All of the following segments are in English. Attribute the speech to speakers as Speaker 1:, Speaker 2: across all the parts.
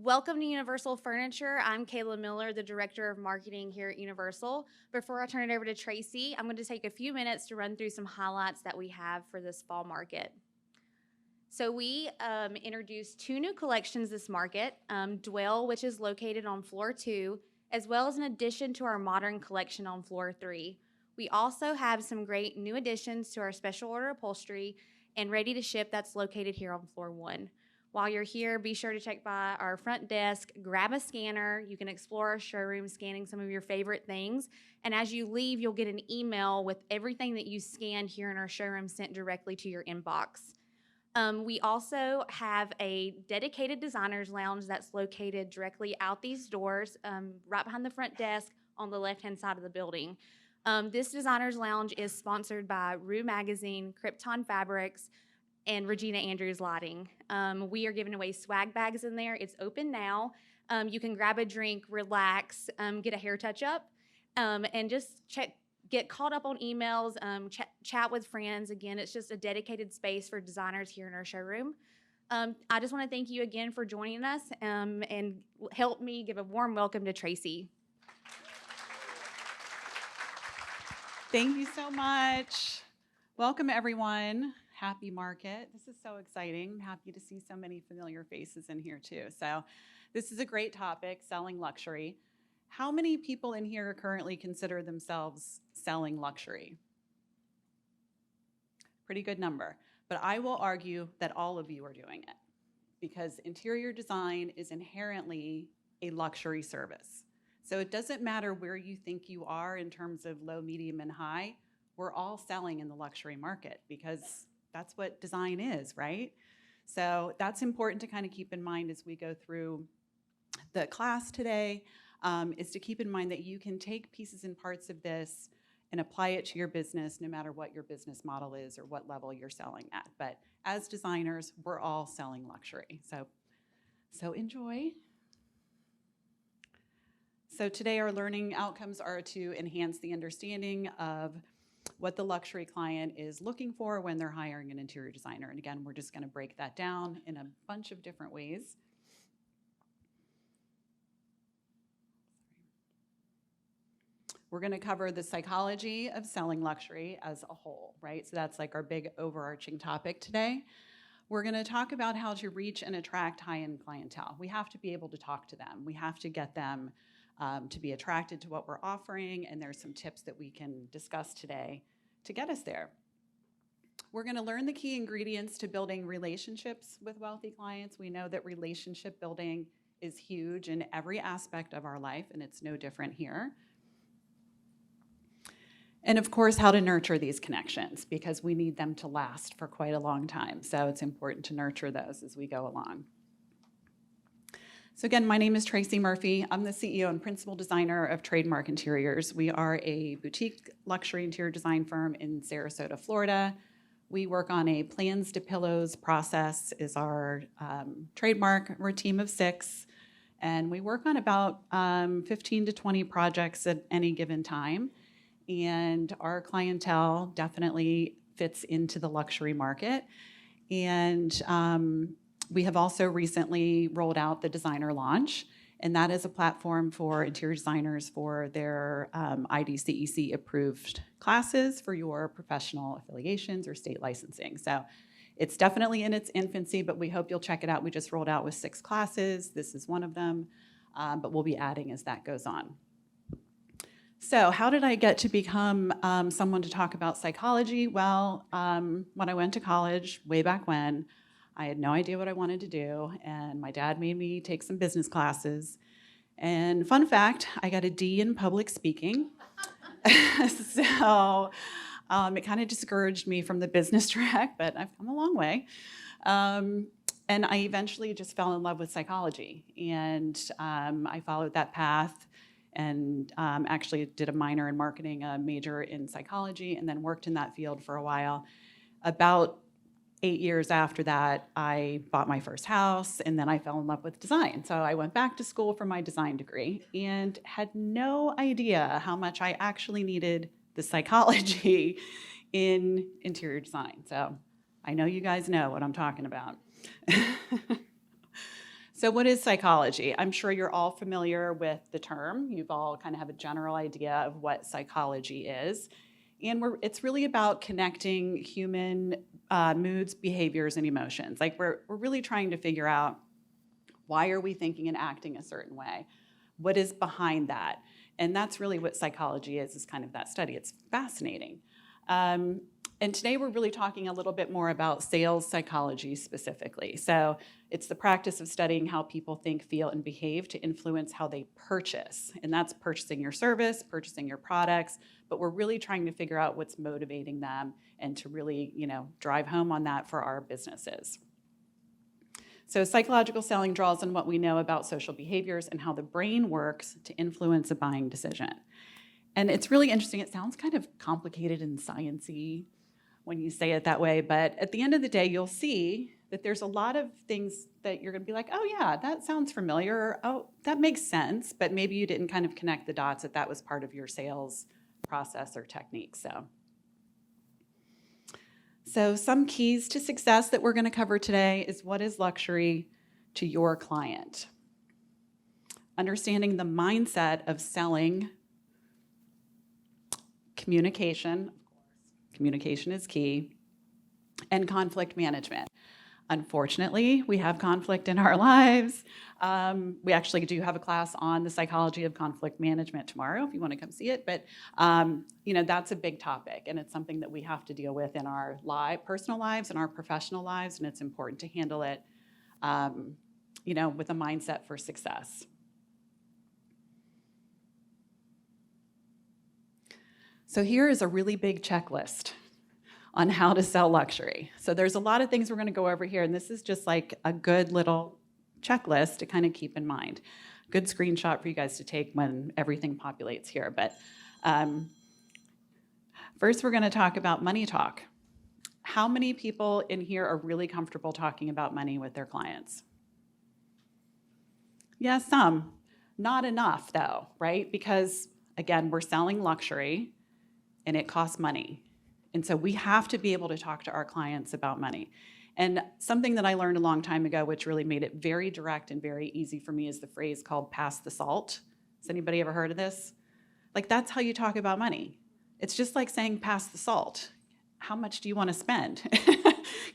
Speaker 1: Welcome to Universal Furniture. I'm Kayla Miller, the Director of Marketing here at Universal. Before I turn it over to Tracee, I'm going to take a few minutes to run through some highlights that we have for this fall market. So we introduced two new collections this market, Dwell, which is located on floor 2, as well as an addition to our modern collection on floor 3. We also have some great new additions to our special order upholstery and ready to ship that's located here on floor 1. While you're here, be sure to check by our front desk, grab a scanner. You can explore our showroom scanning some of your favorite things. And as you leave, you'll get an email with everything that you scanned here in our showroom sent directly to your inbox. We also have a dedicated designer's lounge that's located directly out these doors, right behind the front desk on the left-hand side of the building. This designer's lounge is sponsored by Rue Magazine, Krypton Fabrics, and Regina Andrews Lighting. We are giving away swag bags in there. It's open now. You can grab a drink, relax, get a hair touch-up, and just get caught up on emails, chat with friends. Again, it's just a dedicated space for designers here in our showroom. I just want to thank you again for joining us and help me give a warm welcome to Tracee.
Speaker 2: Thank you so much. Welcome, everyone. Happy market. This is so exciting. I'm happy to see so many familiar faces in here, too. So this is a great topic, selling luxury. How many people in here currently consider themselves selling luxury? Pretty good number. But I will argue that all of you are doing it because interior design is inherently a luxury service. So it doesn't matter where you think you are in terms of low, medium, and high. We're all selling in the luxury market because that's what design is, right? So that's important to kind of keep in mind as we go through the class today, is to keep in mind that you can take pieces and parts of this and apply it to your business no matter what your business model is or what level you're selling at. But as designers, we're all selling luxury. So enjoy. So today our learning outcomes are to enhance the understanding of what the luxury client is looking for when they're hiring an interior designer. And again, we're just going to break that down in a bunch of different ways. We're going to cover the psychology of selling luxury as a whole, right? So that's like our big overarching topic today. We're going to talk about how to reach and attract high-end clientele. We have to be able to talk to them. We have to get them to be attracted to what we're offering, and there's some tips that we can discuss today to get us there. We're going to learn the key ingredients to building relationships with wealthy clients. We know that relationship building is huge in every aspect of our life, and it's no different here. And of course, how to nurture these connections, because we need them to last for quite a long time. So it's important to nurture those as we go along. So again, my name is Tracee Murphy. I'm the CEO and principal designer of Trademark Interiors. We are a boutique luxury interior design firm in Sarasota, Florida. We work on a plans to pillows process is our trademark. We're a team of 6, and we work on about 15 to 20 projects at any given time. And our clientele definitely fits into the luxury market. And we have also recently rolled out the designer launch, and that is a platform for interior designers for their IDCEC approved classes for your professional affiliations or state licensing. So it's definitely in its infancy, but we hope you'll check it out. We just rolled out with 6 classes. This is one of them, but we'll be adding as that goes on. So how did I get to become someone to talk about psychology? Well, when I went to college way back when, I had no idea what I wanted to do, and my dad made me take some business classes. And fun fact, I got a D in public speaking. So it kind of discouraged me from the business track, but I've come a long way. And I eventually just fell in love with psychology, and I followed that path and actually did a minor in marketing, a major in psychology, and then worked in that field for a while. About 8 years after that, I bought my first house, and then I fell in love with design. So I went back to school for my design degree and had no idea how much I actually needed the psychology in interior design. So I know you guys know what I'm talking about. So what is psychology? I'm sure you're all familiar with the term. You've all kind of have a general idea of what psychology is. And it's really about connecting human moods, behaviors, and emotions. Like we're really trying to figure out, why are we thinking and acting a certain way? What is behind that? And that's really what psychology is kind of that study. It's fascinating. And today we're really talking a little bit more about sales psychology specifically. So it's the practice of studying how people think, feel, and behave to influence how they purchase. And that's purchasing your service, purchasing your products, but we're really trying to figure out what's motivating them and to really, drive home on that for our businesses. So psychological selling draws on what we know about social behaviors and how the brain works to influence a buying decision. And it's really interesting. It sounds kind of complicated and science-y when you say it that way, but at the end of the day, you'll see that there's a lot of things that you're going to be like, oh yeah, that sounds familiar, or, oh, that makes sense, but maybe you didn't kind of connect the dots that was part of your sales process or technique. So some keys to success that we're going to cover today is, what is luxury to your client? Understanding the mindset of selling, communication is key, and conflict management. Unfortunately, we have conflict in our lives. We actually do have a class on the psychology of conflict management tomorrow if you want to come see it. But that's a big topic, and it's something that we have to deal with in our personal lives and our professional lives, and it's important to handle it, with a mindset for success. So here is a really big checklist on how to sell luxury. So there's a lot of things we're going to go over here, and this is just like a good little checklist to kind of keep in mind. Good screenshot for you guys to take when everything populates here. But first, we're going to talk about money talk. How many people in here are really comfortable talking about money with their clients? Yeah, some. Not enough, though, right? Because, again, we're selling luxury, and it costs money. And so we have to be able to talk to our clients about money. And something that I learned a long time ago, which really made it very direct and very easy for me, is the phrase called pass the salt. Has anybody ever heard of this? Like, that's how you talk about money. It's just like saying pass the salt. How much do you want to spend?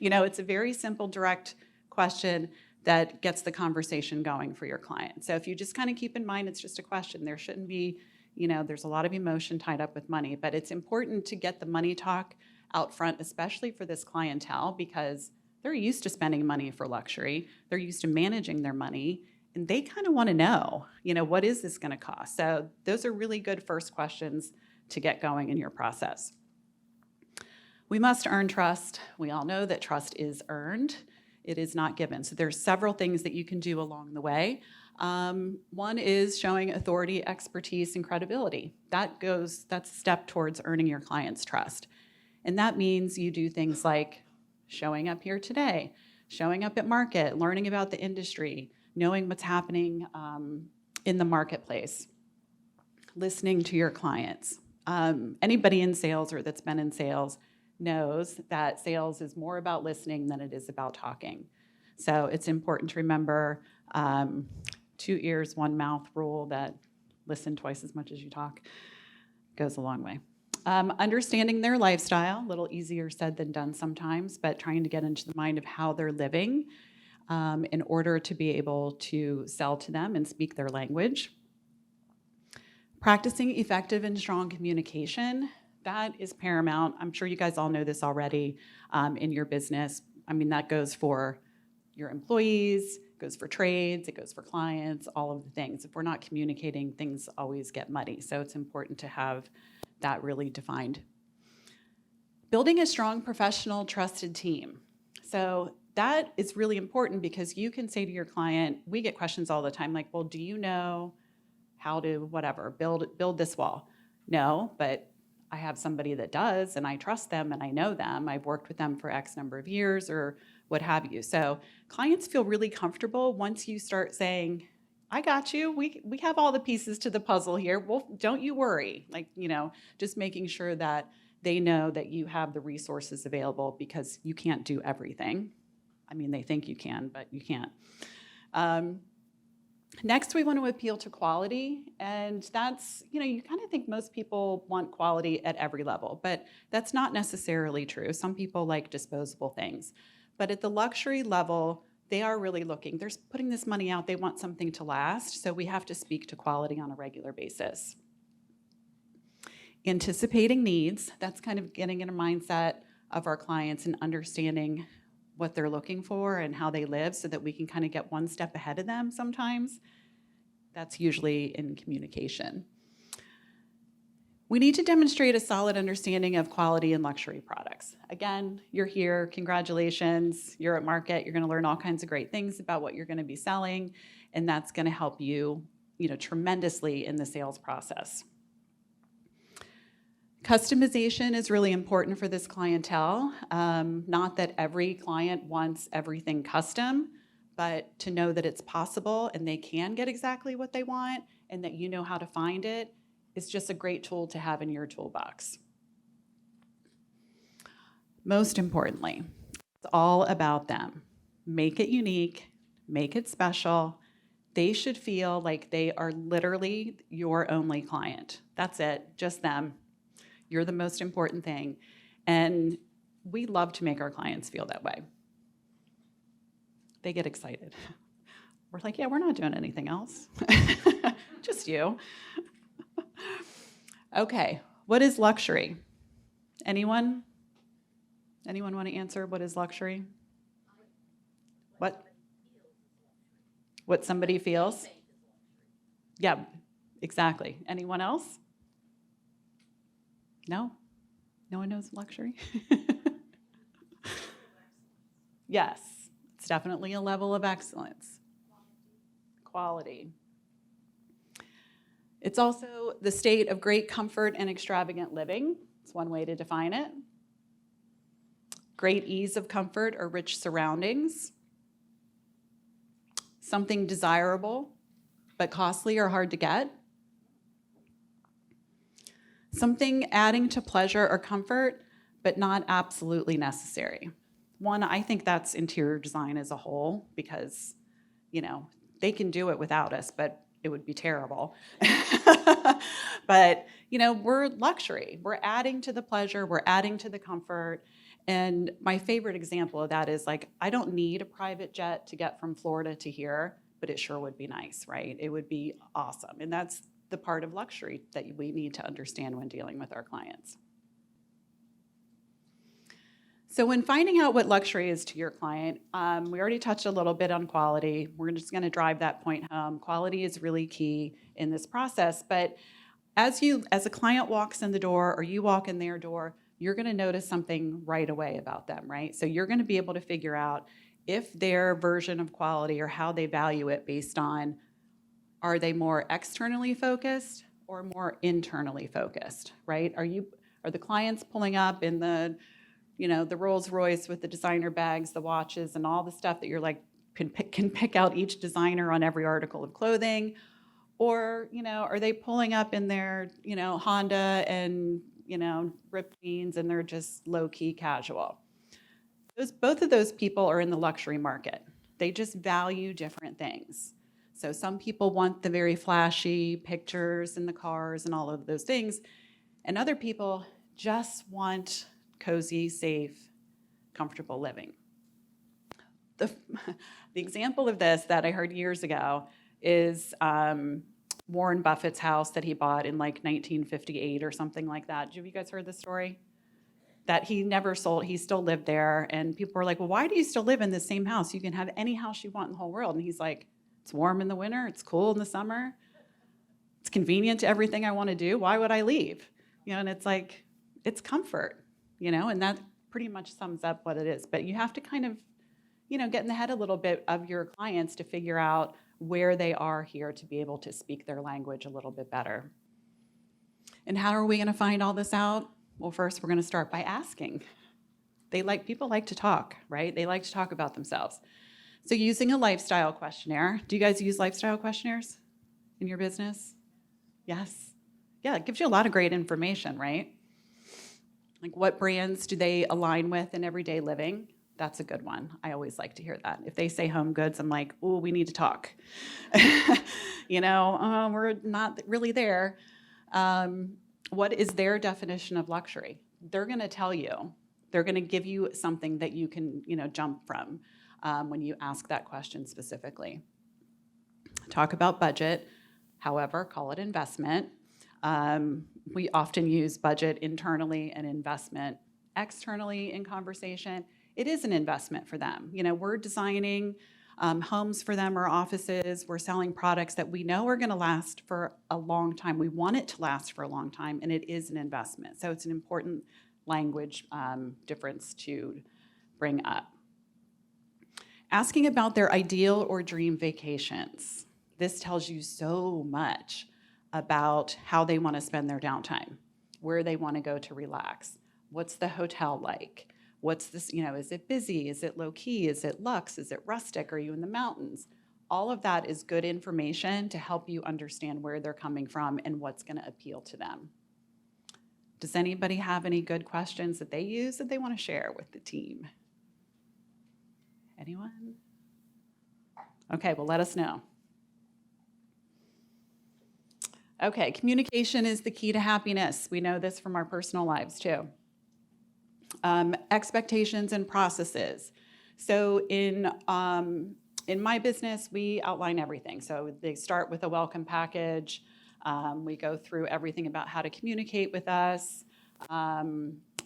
Speaker 2: It's a very simple, direct question that gets the conversation going for your client. So if you just kind of keep in mind it's just a question, there shouldn't be, there's a lot of emotion tied up with money, but it's important to get the money talk out front, especially for this clientele, because they're used to spending money for luxury. They're used to managing their money, and they kind of want to know, what is this going to cost? So those are really good first questions to get going in your process. We must earn trust. We all know that trust is earned. It is not given. So there's several things that you can do along the way. One is showing authority, expertise, and credibility. That's a step towards earning your client's trust. And that means you do things like showing up here today, showing up at market, learning about the industry, knowing what's happening in the marketplace, listening to your clients. Anybody in sales or that's been in sales knows that sales is more about listening than it is about talking. So it's important to remember 2 ears, 1 mouth rule, that listen twice as much as you talk goes a long way. Understanding their lifestyle, a little easier said than done sometimes, but trying to get into the mind of how they're living in order to be able to sell to them and speak their language. Practicing effective and strong communication, that is paramount. I'm sure you guys all know this already in your business. That goes for your employees, goes for trades, it goes for clients, all of the things. If we're not communicating, things always get muddy. So it's important to have that really defined. Building a strong, professional, trusted team. So that is really important, because you can say to your client, we get questions all the time like, well, do you know how to build this wall? No, but I have somebody that does, and I trust them and I know them. I've worked with them for X number of years or what have you. So clients feel really comfortable once you start saying, I got you. We have all the pieces to the puzzle here. Well, don't you worry. Just making sure that they know that you have the resources available, because you can't do everything. They think you can, but you can't. Next, we want to appeal to quality, and that's, you kind of think most people want quality at every level, but that's not necessarily true. Some people like disposable things, but at the luxury level, they are really looking. They're putting this money out. They want something to last, so we have to speak to quality on a regular basis. Anticipating needs, that's kind of getting in a mindset of our clients and understanding what they're looking for and how they live so that we can kind of get one step ahead of them sometimes. That's usually in communication. We need to demonstrate a solid understanding of quality and luxury products. Again, you're here, congratulations, you're at market, you're gonna learn all kinds of great things about what you're gonna be selling, and that's gonna help you, tremendously in the sales process. Customization is really important for this clientele. Not that every client wants everything custom, but to know that it's possible and they can get exactly what they want and that you know how to find it is just a great tool to have in your toolbox. Most importantly, it's all about them. Make it unique, make it special. They should feel like they are literally your only client. That's it, just them. You're the most important thing. And we love to make our clients feel that way. They get excited. We're like, yeah, we're not doing anything else. Just you. Okay, what is luxury? Anyone? Anyone want to answer what is luxury? What? What somebody feels? Yeah, exactly. Anyone else? No? No one knows luxury? Yes, it's definitely a level of excellence. Quality. It's also the state of great comfort and extravagant living. It's one way to define it. Great ease of comfort or rich surroundings. Something desirable, but costly or hard to get. Something adding to pleasure or comfort, but not absolutely necessary. One, I think that's interior design as a whole because, they can do it without us, but it would be terrible. But, we're luxury. We're adding to the pleasure, we're adding to the comfort. And my favorite example of that is I don't need a private jet to get from Florida to here, but it sure would be nice, right? It would be awesome. And that's the part of luxury that we need to understand when dealing with our clients. So when finding out what luxury is to your client, we already touched a little bit on quality. We're just going to drive that point home. Quality is really key in this process, but as a client walks in the door or you walk in their door, you're going to notice something right away about them, right? So you're going to be able to figure out if their version of quality or how they value it based on, are they more externally focused or more internally focused, right? Are the clients pulling up in the Rolls Royce with the designer bags, the watches, and all the stuff that you're can pick out each designer on every article of clothing? Or, are they pulling up in their, Honda and, ripped jeans and they're just low-key casual? Both of those people are in the luxury market. They just value different things. So some people want the very flashy pictures and the cars and all of those things, and other people just want cozy, safe, comfortable living. The example of this that I heard years ago is Warren Buffett's house that he bought in 1958 or something like that. Have you guys heard this story? That he never sold, he still lived there, and people were like, well, why do you still live in the same house? You can have any house you want in the whole world. And he's like, it's warm in the winter, it's cool in the summer, it's convenient to everything I want to do. Why would I leave? And it's it's comfort, and that pretty much sums up what it is. But you have to kind of, get in the head a little bit of your clients to figure out where they are here to be able to speak their language a little bit better. And how are we going to find all this out? Well, first we're going to start by asking. People like to talk, right? They like to talk about themselves. So using a lifestyle questionnaire. Do you guys use lifestyle questionnaires in your business? Yes. Yeah, it gives you a lot of great information, right? What brands do they align with in everyday living? That's a good one. I always like to hear that. If they say home goods, I'm like, oh, we need to talk. We're not really there. What is their definition of luxury? They're going to tell you. They're going to give you something that you can, jump from when you ask that question specifically. Talk about budget. However, call it investment. We often use budget internally and investment externally in conversation. It is an investment for them. We're designing homes for them or offices. We're selling products that we know are going to last for a long time. We want it to last for a long time, and it is an investment. So it's an important language difference to bring up. Asking about their ideal or dream vacations. This tells you so much about how they want to spend their downtime, where they want to go to relax. What's the hotel like? What's this, is it busy? Is it low key? Is it luxe? Is it rustic? Are you in the mountains? All of that is good information to help you understand where they're coming from and what's going to appeal to them. Does anybody have any good questions that they use that they want to share with the team? Anyone? Okay, well, let us know. Okay, communication is the key to happiness. We know this from our personal lives too. Expectations and processes. So in my business, we outline everything. So they start with a welcome package. We go through everything about how to communicate with us, how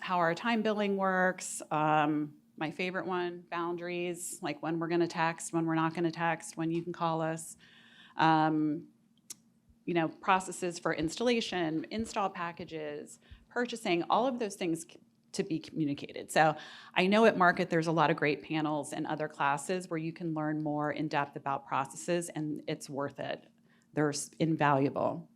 Speaker 2: our time billing works. My favorite one, boundaries, like when we're going to text, when we're not going to text, when you can call us. Processes for installation, install packages, purchasing, all of those things to be communicated. So I know at Market there's a lot of great panels and other classes where you can learn more in depth about processes, and it's worth it. They're invaluable.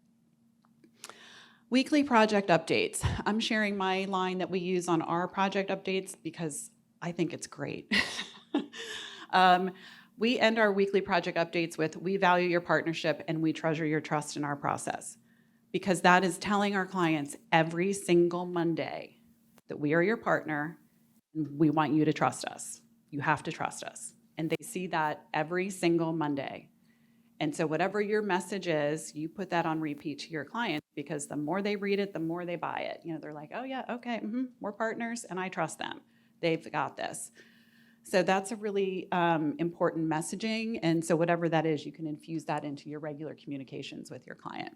Speaker 2: Weekly project updates. I'm sharing my line that we use on our project updates because I think it's great. We end our weekly project updates with, we value your partnership and we treasure your trust in our process. Because that is telling our clients every single Monday that we are your partner and we want you to trust us. You have to trust us. And they see that every single Monday. And so whatever your message is, you put that on repeat to your clients because the more they read it, the more they buy it. They're like, oh yeah, okay, we're partners and I trust them. They've got this. So that's a really important messaging. And so whatever that is, you can infuse that into your regular communications with your client.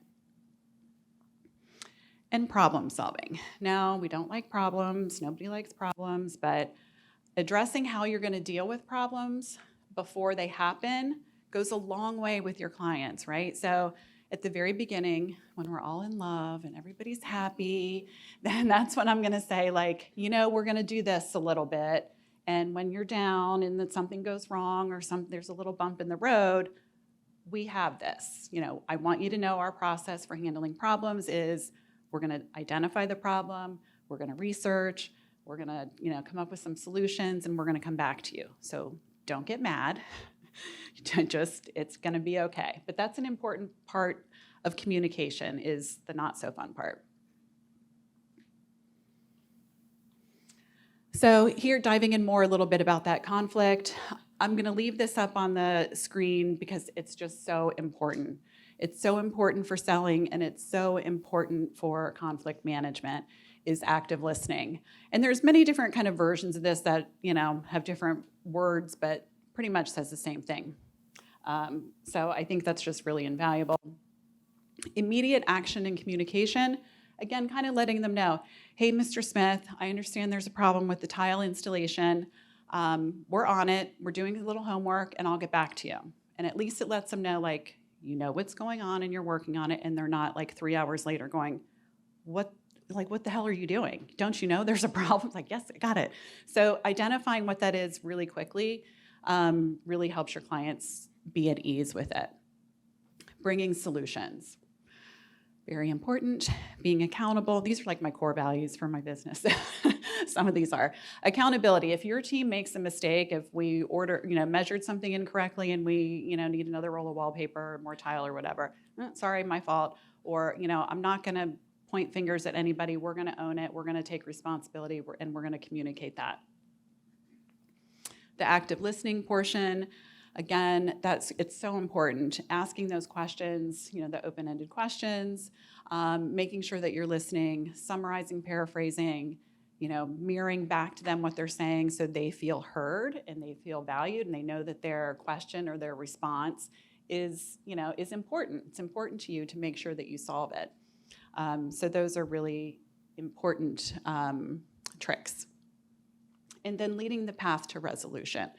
Speaker 2: And problem solving. Now, we don't like problems. Nobody likes problems, but addressing how you're going to deal with problems before they happen goes a long way with your clients, right? So at the very beginning, when we're all in love and everybody's happy, then that's when I'm going to say, we're going to do this a little bit. And when you're down and that something goes wrong or there's a little bump in the road, we have this. I want you to know our process for handling problems is we're going to identify the problem, we're going to research, we're going to come up with some solutions, and we're going to come back to you. So don't get mad. It's going to be okay. But that's an important part of communication is the not so fun part. So here, diving in more a little bit about that conflict, I'm going to leave this up on the screen because it's just so important. It's so important for selling, and it's so important for conflict management is active listening. And there's many different kind of versions of this that, have different words, but pretty much says the same thing. So I think that's just really invaluable. Immediate action and communication. Again, kind of letting them know, hey, Mr. Smith, I understand there's a problem with the tile installation. We're on it. We're doing a little homework, and I'll get back to you. And at least it lets them know, what's going on, and you're working on it, and they're not 3 hours later going, what the hell are you doing? Don't you know there's a problem? Yes, I got it. So identifying what that is really quickly really helps your clients be at ease with it. Bringing solutions. Very important. Being accountable. These are my core values for my business. Some of these are. Accountability. If your team makes a mistake, if we measured something incorrectly and we, need another roll of wallpaper, more tile or whatever, sorry, my fault. Or, I'm not going to point fingers at anybody. We're going to own it. We're going to take responsibility and we're going to communicate that. The active listening portion, again, it's so important. Asking those questions, the open-ended questions, making sure that you're listening, summarizing, paraphrasing, mirroring back to them what they're saying so they feel heard and they feel valued and they know that their question or their response is important. It's important to you to make sure that you solve it. So those are really important tricks. And then leading the path to resolution.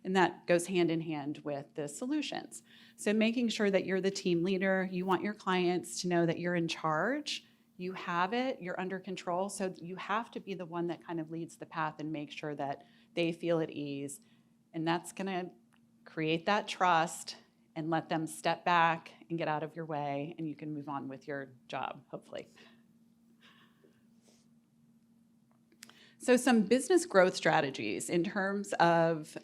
Speaker 2: And that goes hand in hand with the solutions. So making sure that you're the team leader, you want your clients to know that you're in charge, you have it, you're under control. So you have to be the one that kind of leads the path and make sure that they feel at ease. And that's going to create that trust and let them step back and get out of your way, and you can move on with your job, hopefully. So some business growth strategies in terms of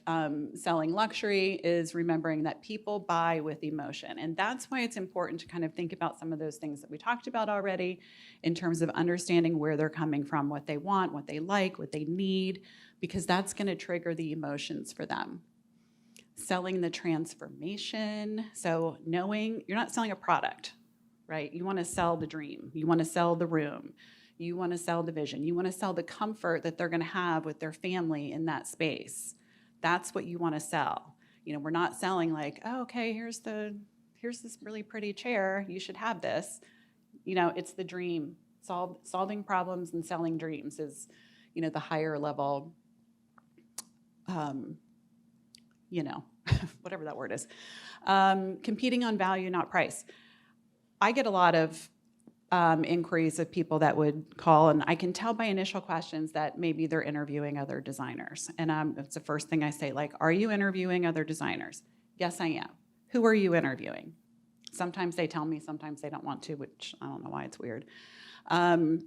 Speaker 2: selling luxury is remembering that people buy with emotion. And that's why it's important to kind of think about some of those things that we talked about already in terms of understanding where they're coming from, what they want, what they like, what they need, because that's going to trigger the emotions for them. Selling the transformation. So knowing you're not selling a product, right? You want to sell the dream. You want to sell the room. You want to sell the vision. You want to sell the comfort that they're going to have with their family in that space. That's what you want to sell. We're not selling like, oh, okay, here's this really pretty chair. You should have this. It's the dream. Solving problems and selling dreams is, the higher level, whatever that word is. Competing on value, not price. I get a lot of inquiries of people that would call, and I can tell by initial questions that maybe they're interviewing other designers. And it's the first thing I say, like, are you interviewing other designers? Yes, I am. Who are you interviewing? Sometimes they tell me, sometimes they don't want to, which I don't know why, it's weird. And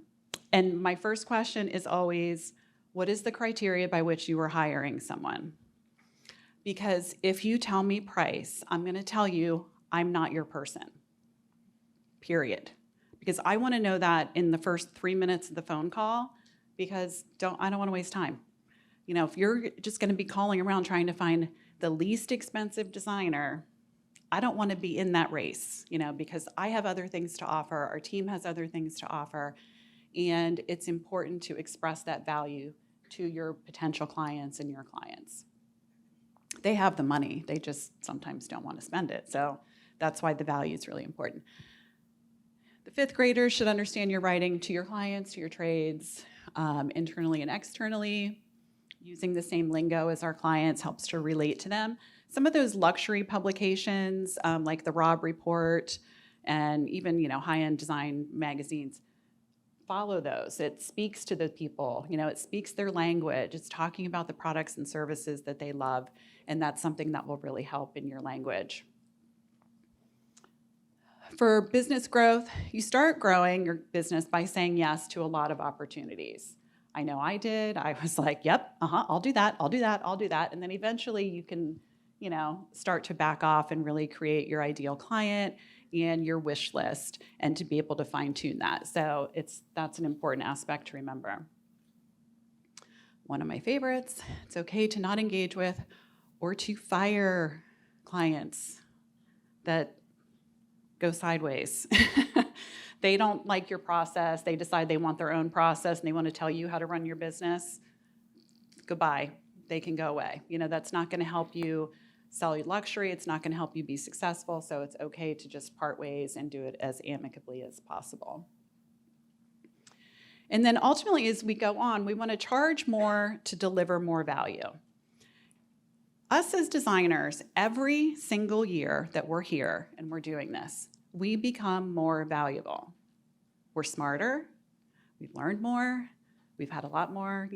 Speaker 2: my first question is always, what is the criteria by which you are hiring someone? Because if you tell me price, I'm going to tell you I'm not your person, period. Because I want to know that in the first 3 minutes of the phone call, because I don't want to waste time. If you're just going to be calling around trying to find the least expensive designer, I don't want to be in that race, because I have other things to offer, our team has other things to offer, and it's important to express that value to your potential clients and your clients. They have the money, they just sometimes don't want to spend it, so that's why the value is really important. The fifth graders should understand your writing to your clients, to your trades, internally and externally. Using the same lingo as our clients helps to relate to them. Some of those luxury publications, like the Robb Report and even high-end design magazines, follow those. It speaks to the people, it speaks their language. It's talking about the products and services that they love, and that's something that will really help in your language. For business growth, you start growing your business by saying yes to a lot of opportunities. I know I did. I was like, yep, I'll do that, I'll do that, I'll do that. And then eventually you can, start to back off and really create your ideal client and your wish list and to be able to fine tune that. So that's an important aspect to remember. One of my favorites, it's okay to not engage with or to fire clients that go sideways. They don't like your process. They decide they want their own process and they want to tell you how to run your business. Goodbye. They can go away. That's not going to help you sell your luxury. It's not going to help you be successful. So it's okay to just part ways and do it as amicably as possible. And then ultimately, as we go on, we want to charge more to deliver more value. Us as designers, every single year that we're here and we're doing this, we become more valuable. We're smarter, we've learned more, we've had a lot more,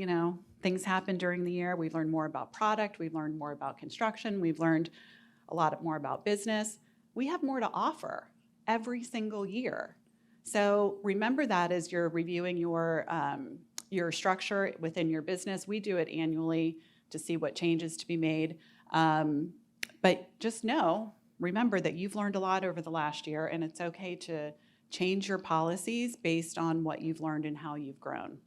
Speaker 2: things happen during the year. We've learned more about product, we've learned more about construction, we've learned a lot more about business. We have more to offer every single year. So remember that as you're reviewing your structure within your business. We do it annually to see what changes to be made. But just remember that you've learned a lot over the last year, and it's okay to change your policies based on what you've learned and how you've grown.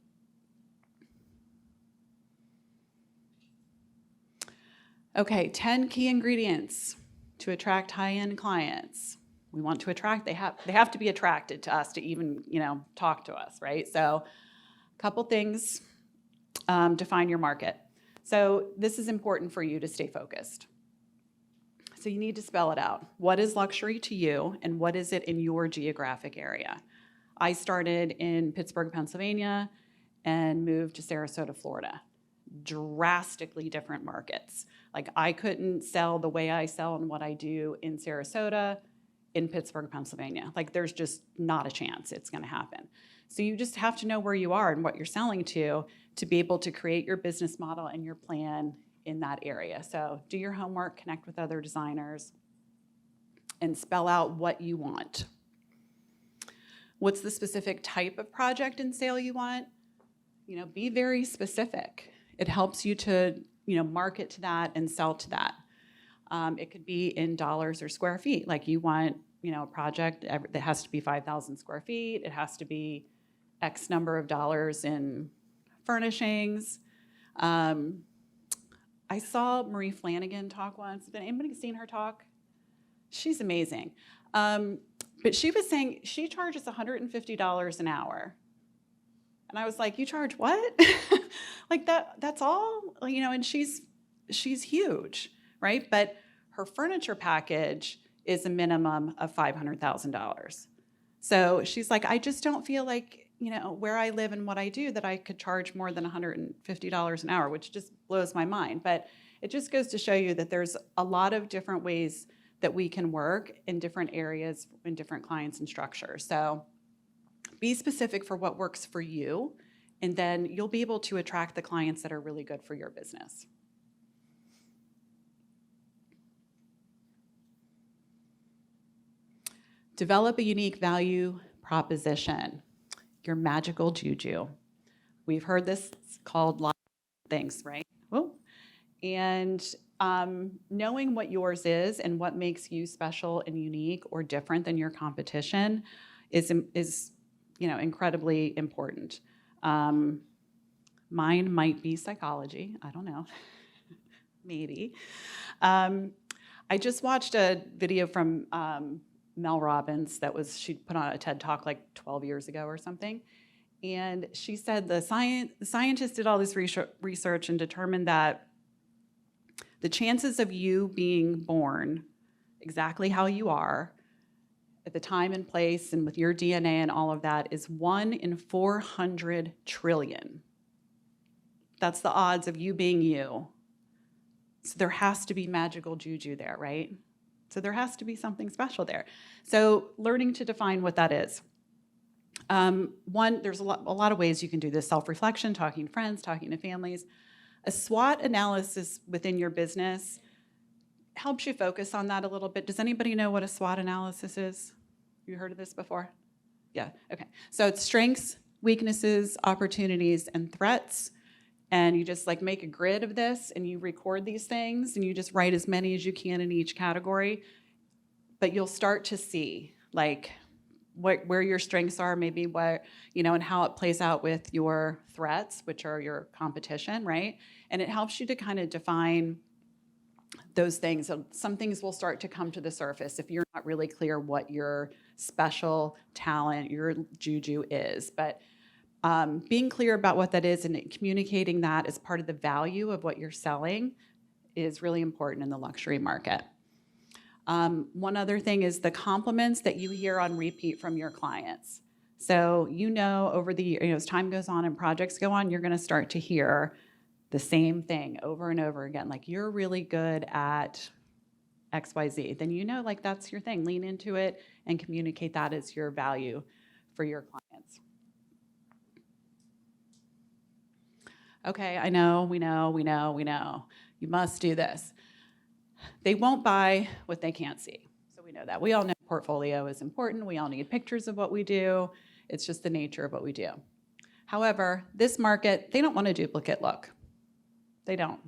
Speaker 2: Okay, 10 key ingredients to attract high-end clients. We want to attract, they have to be attracted to us to even, talk to us, right? So a couple things, define your market. So this is important for you to stay focused. So you need to spell it out. What is luxury to you, and what is it in your geographic area? I started in Pittsburgh, Pennsylvania, and moved to Sarasota, Florida. Drastically different markets. Like, I couldn't sell the way I sell and what I do in Sarasota in Pittsburgh, Pennsylvania. Like, there's just not a chance it's going to happen. So you just have to know where you are and what you're selling to be able to create your business model and your plan in that area. So do your homework, connect with other designers, and spell out what you want. What's the specific type of project and sale you want? Be very specific. It helps you to, market to that and sell to that. It could be in dollars or square feet. Like, you want, a project that has to be 5,000 square feet. It has to be X number of dollars in furnishings. I saw Marie Flanagan talk once. Has anybody seen her talk? She's amazing. But she was saying she charges $150 an hour. And I was like, you charge what? Like, that's all? And she's huge, right? But her furniture package is a minimum of $500,000. So she's like, I just don't feel like, where I live and what I do, that I could charge more than $150 an hour, which just blows my mind. But it just goes to show you that there's a lot of different ways that we can work in different areas, in different clients and structures. So be specific for what works for you, and then you'll be able to attract the clients that are really good for your business. Develop a unique value proposition, your magical juju. We've heard this called lots of things, right? Whoa. And knowing what yours is and what makes you special and unique or different than your competition is incredibly important. Mine might be psychology. I don't know. Maybe. I just watched a video from Mel Robbins she put on a TED Talk like 12 years ago or something. And she said the scientists did all this research and determined that the chances of you being born exactly how you are at the time and place and with your DNA and all of that is 1 in 400 trillion. That's the odds of you being you. So there has to be magical juju there, right? So there has to be something special there. So learning to define what that is. There's a lot of ways you can do this. Self-reflection, talking to friends, talking to families. A SWOT analysis within your business helps you focus on that a little bit. Does anybody know what a SWOT analysis is? You heard of this before? Yeah, okay. So it's strengths, weaknesses, opportunities, and threats. And you just make a grid of this and you record these things and you just write as many as you can in each category. But you'll start to see where your strengths are, maybe and how it plays out with your threats, which are your competition, right? And it helps you to kind of define those things. So some things will start to come to the surface if you're not really clear what your special talent, your juju is. But being clear about what that is and communicating that as part of the value of what you're selling is really important in the luxury market. One other thing is the compliments that you hear on repeat from your clients. So over the year, as time goes on and projects go on, you're going to start to hear the same thing over and over again. Like, you're really good at XYZ. Then that's your thing. Lean into it and communicate that as your value for your clients. Okay, I know, we know. You must do this. They won't buy what they can't see. So we know that. We all know portfolio is important. We all need pictures of what we do. It's just the nature of what we do. However, this market, they don't want a duplicate look. They don't.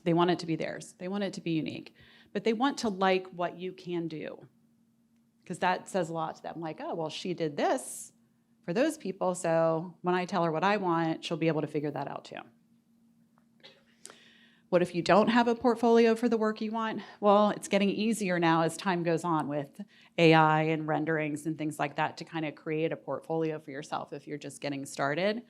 Speaker 2: They want it to be theirs. They want it to be unique. But they want to like what you can do, because that says a lot to them. Like, oh, well, she did this for those people, so when I tell her what I want, she'll be able to figure that out too. What if you don't have a portfolio for the work you want? Well, it's getting easier now as time goes on with AI and renderings and things like that to kind of create a portfolio for yourself if you're just getting started.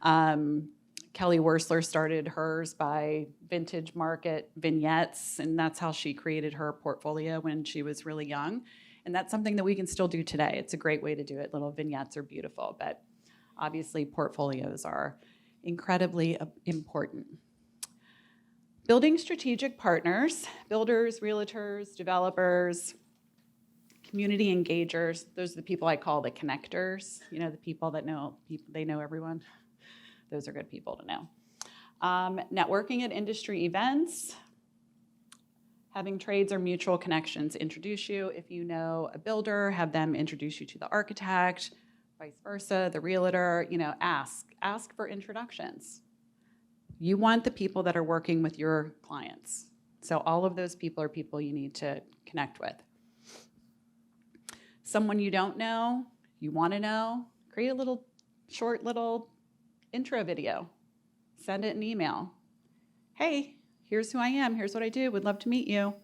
Speaker 2: Kelly Wersler started hers by vintage market vignettes, and that's how she created her portfolio when she was really young. And that's something that we can still do today. It's a great way to do it. Little vignettes are beautiful, but obviously portfolios are incredibly important. Building strategic partners, builders, realtors, developers, community engagers. Those are the people I call the connectors. You know, the people that know people, they know everyone. Those are good people to know. Networking at industry events, having trades or mutual connections introduce you. If you know a builder, have them introduce you to the architect, vice versa, the realtor, you know, ask for introductions. You want the people that are working with your clients. So all of those people are people you need to connect with. Someone you don't know, you want to know, create a short little intro video. Send it an email. Hey, here's who I am. Here's what I do. Would love to meet you.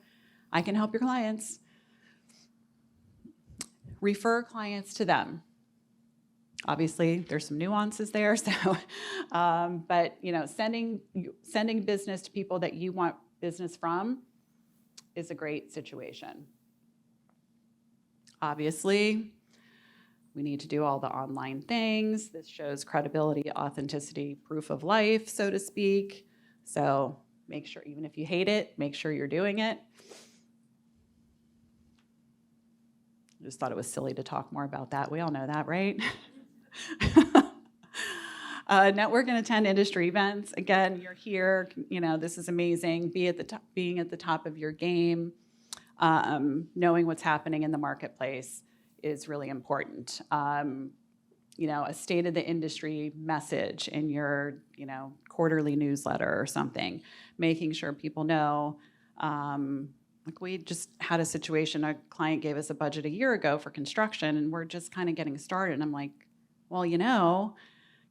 Speaker 2: I can help your clients. Refer clients to them. Obviously, there's some nuances there. So, but you know, sending business to people that you want business from is a great situation. Obviously, we need to do all the online things. This shows credibility, authenticity, proof of life, so to speak. So make sure, even if you hate it, make sure you're doing it. I just thought it was silly to talk more about that. We all know that, right? Network and attend industry events. Again, you're here. You know, this is amazing. Being at the top of your game, knowing what's happening in the marketplace is really important. You know, a state of the industry message in your, you know, quarterly newsletter or something, making sure people know. Like we just had a situation, a client gave us a budget a year ago for construction, and we're just kind of getting started. And I'm like, well, you know,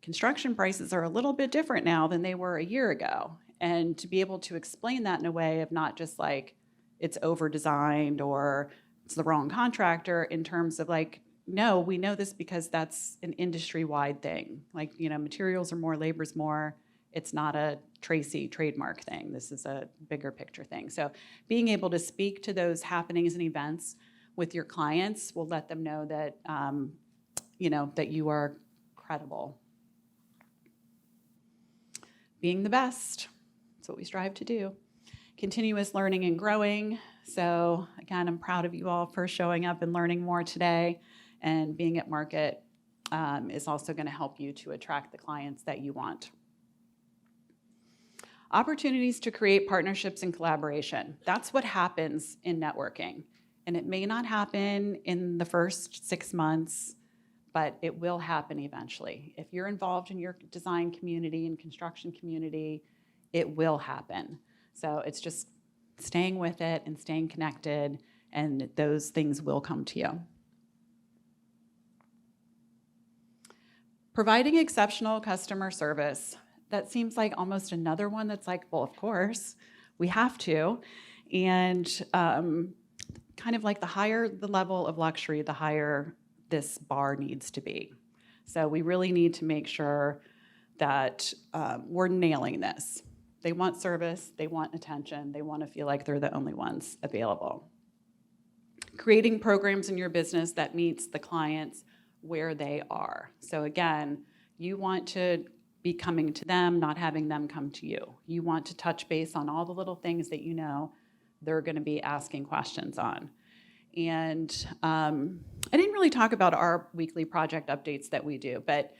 Speaker 2: construction prices are a little bit different now than they were a year ago. And to be able to explain that in a way of not just like it's over-designed or it's the wrong contractor, in terms of like, no, we know this because that's an industry-wide thing. Like, you know, materials are more, labor's more. It's not a Tracee trademark thing. This is a bigger picture thing. So being able to speak to those happenings and events with your clients will let them know that, you know, that you are credible. Being the best, that's what we strive to do. Continuous learning and growing. So again, I'm proud of you all for showing up and learning more today, and being at market is also going to help you to attract the clients that you want. Opportunities to create partnerships and collaboration. That's what happens in networking. And it may not happen in the first 6 months, but it will happen eventually. If you're involved in your design community and construction community, it will happen. So it's just staying with it and staying connected, and those things will come to you. Providing exceptional customer service. That seems like almost another one that's like, well, of course, we have to. And kind of like the higher the level of luxury, the higher this bar needs to be. So we really need to make sure that we're nailing this. They want service, they want attention, they want to feel like they're the only ones available. Creating programs in your business that meets the clients where they are. So again, you want to be coming to them, not having them come to you. You want to touch base on all the little things that you know they're going to be asking questions on. And I didn't really talk about our weekly project updates that we do, but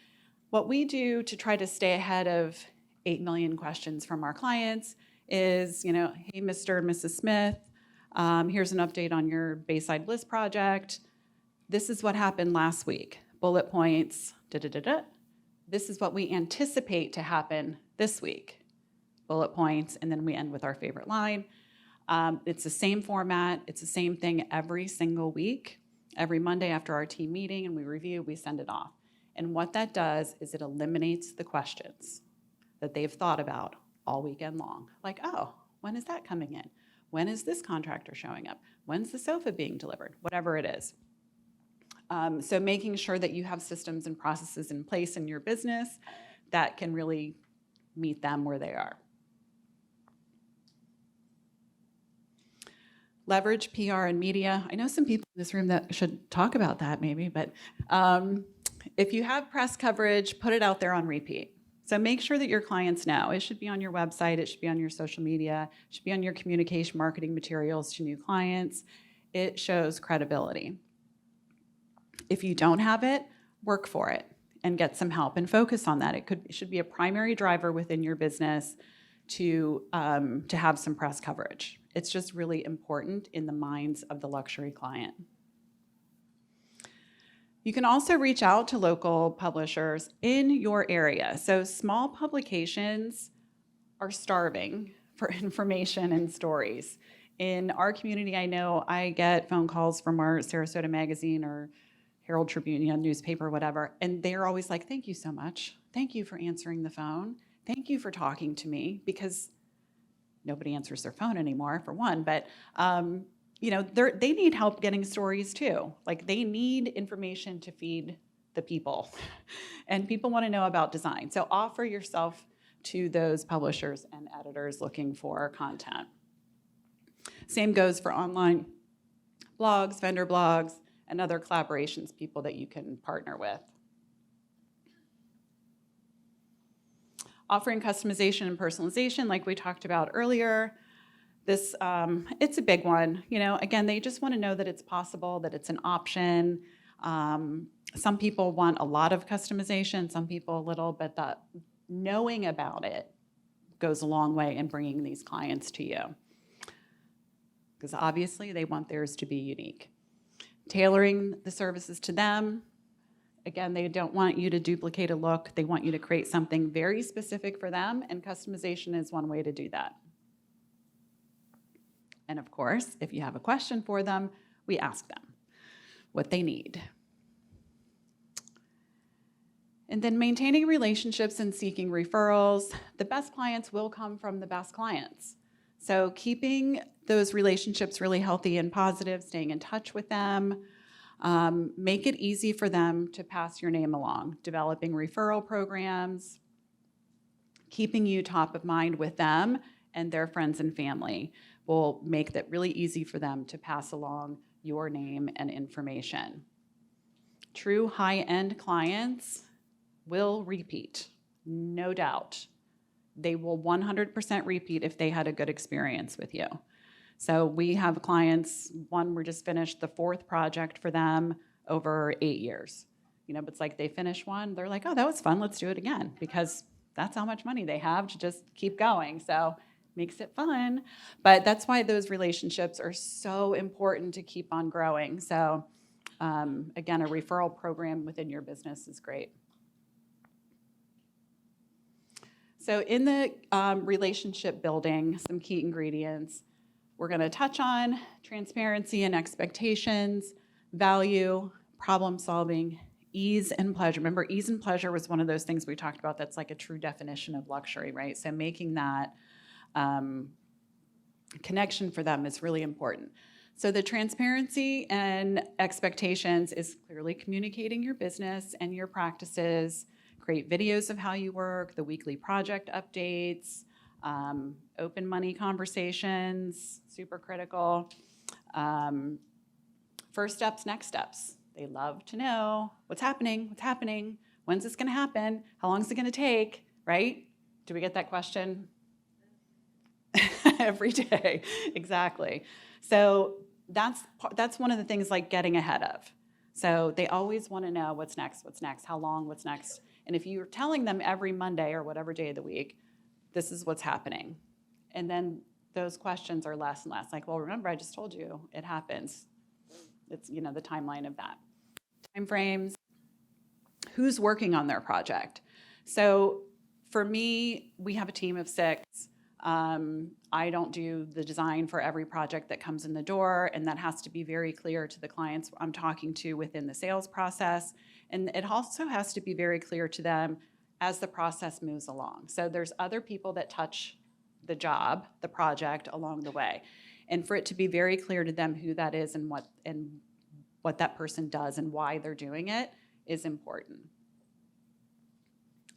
Speaker 2: what we do to try to stay ahead of 8 million questions from our clients is, you know, hey, Mr. and Mrs. Smith, here's an update on your Bayside Bliss project. This is what happened last week. Bullet points, da-da-da-da. This is what we anticipate to happen this week. Bullet points, and then we end with our favorite line. It's the same format. It's the same thing every single week. Every Monday after our team meeting and we review, we send it off. And what that does is it eliminates the questions that they've thought about all weekend long. Like, oh, When is that coming in? When is this contractor showing up? When's the sofa being delivered? Whatever it is. So making sure that you have systems and processes in place in your business that can really meet them where they are. Leverage PR and media. I know some people in this room that should talk about that maybe, but if you have press coverage, put it out there on repeat. So make sure that your clients know. It should be on your website, it should be on your social media, it should be on your communication marketing materials to new clients. It shows credibility. If you don't have it, work for it and get some help and focus on that. It should be a primary driver within your business to have some press coverage. It's just really important in the minds of the luxury client. You can also reach out to local publishers in your area. So small publications are starving for information and stories. In our community, I know I get phone calls from our Sarasota Magazine or Herald Tribune, newspaper, whatever, and they're always like, thank you so much. Thank you for answering the phone. Thank you for talking to me, because nobody answers their phone anymore, for one, but they need help getting stories too. Like, they need information to feed the people, and people want to know about design. So offer yourself to those publishers and editors looking for content. Same goes for online blogs, vendor blogs, and other collaborations, people that you can partner with. Offering customization and personalization, like we talked about earlier. This, it's a big one. Again, they just want to know that it's possible, that it's an option. Some people want a lot of customization, some people a little, but that knowing about it goes a long way in bringing these clients to you, because obviously they want theirs to be unique. Tailoring the services to them. Again, they don't want you to duplicate a look. They want you to create something very specific for them, and customization is one way to do that. And of course, if you have a question for them, we ask them what they need. And then maintaining relationships and seeking referrals. The best clients will come from the best clients. So keeping those relationships really healthy and positive, staying in touch with them, make it easy for them to pass your name along. Developing referral programs, keeping you top of mind with them and their friends and family will make that really easy for them to pass along your name and information. True high-end clients will repeat, no doubt. They will 100% repeat if they had a good experience with you. So we have clients, one, we just finished the 4th project for them over 8 years. But it's like they finish one, they're like, oh, that was fun, let's do it again, because that's how much money they have to just keep going. So makes it fun. But that's why those relationships are so important to keep on growing. So again, a referral program within your business is great. So in the relationship building, some key ingredients, we're going to touch on transparency and expectations, value, problem solving, ease and pleasure. Remember, ease and pleasure was one of those things we talked about that's like a true definition of luxury, right? So making that connection for them is really important. So the transparency and expectations is clearly communicating your business and your practices, create videos of how you work, the weekly project updates, open money conversations, super critical. First steps, next steps. They love to know what's happening, when's this gonna happen, how long is it gonna take, right? Do we get that question? Every day, exactly. So that's one of the things, like getting ahead of. So they always wanna know what's next, how long, what's next. And if you're telling them every Monday or whatever day of the week, this is what's happening. And then those questions are less and less. Like, well, remember, I just told you it happens. It's, the timeline of that. Time frames, who's working on their project. So for me, we have a team of 6. I don't do the design for every project that comes in the door, and that has to be very clear to the clients I'm talking to within the sales process. And it also has to be very clear to them as the process moves along. So there's other people that touch the job, the project along the way. And for it to be very clear to them who that is and what that person does and why they're doing it is important.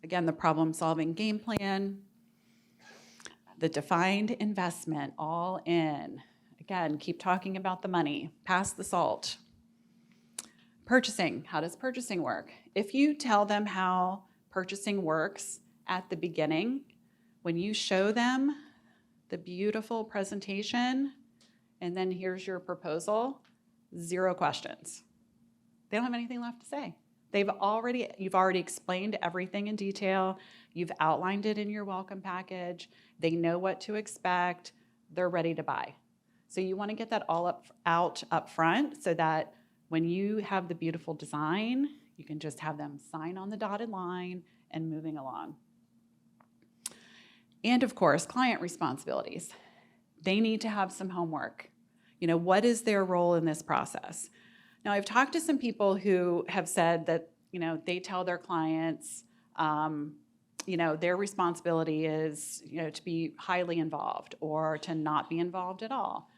Speaker 2: Again, the problem-solving game plan, the defined investment, all in. Again, keep talking about the money, pass the salt. Purchasing, how does purchasing work? If you tell them how purchasing works at the beginning, when you show them the beautiful presentation, and then here's your proposal, 0 questions. They don't have anything left to say. You've already explained everything in detail. You've outlined it in your welcome package. They know what to expect. They're ready to buy. So you want to get that all out up front so that when you have the beautiful design, you can just have them sign on the dotted line and moving along. And of course, client responsibilities. They need to have some homework. What is their role in this process? Now, I've talked to some people who have said that, they tell their clients, their responsibility is, to be highly involved or to not be involved at all.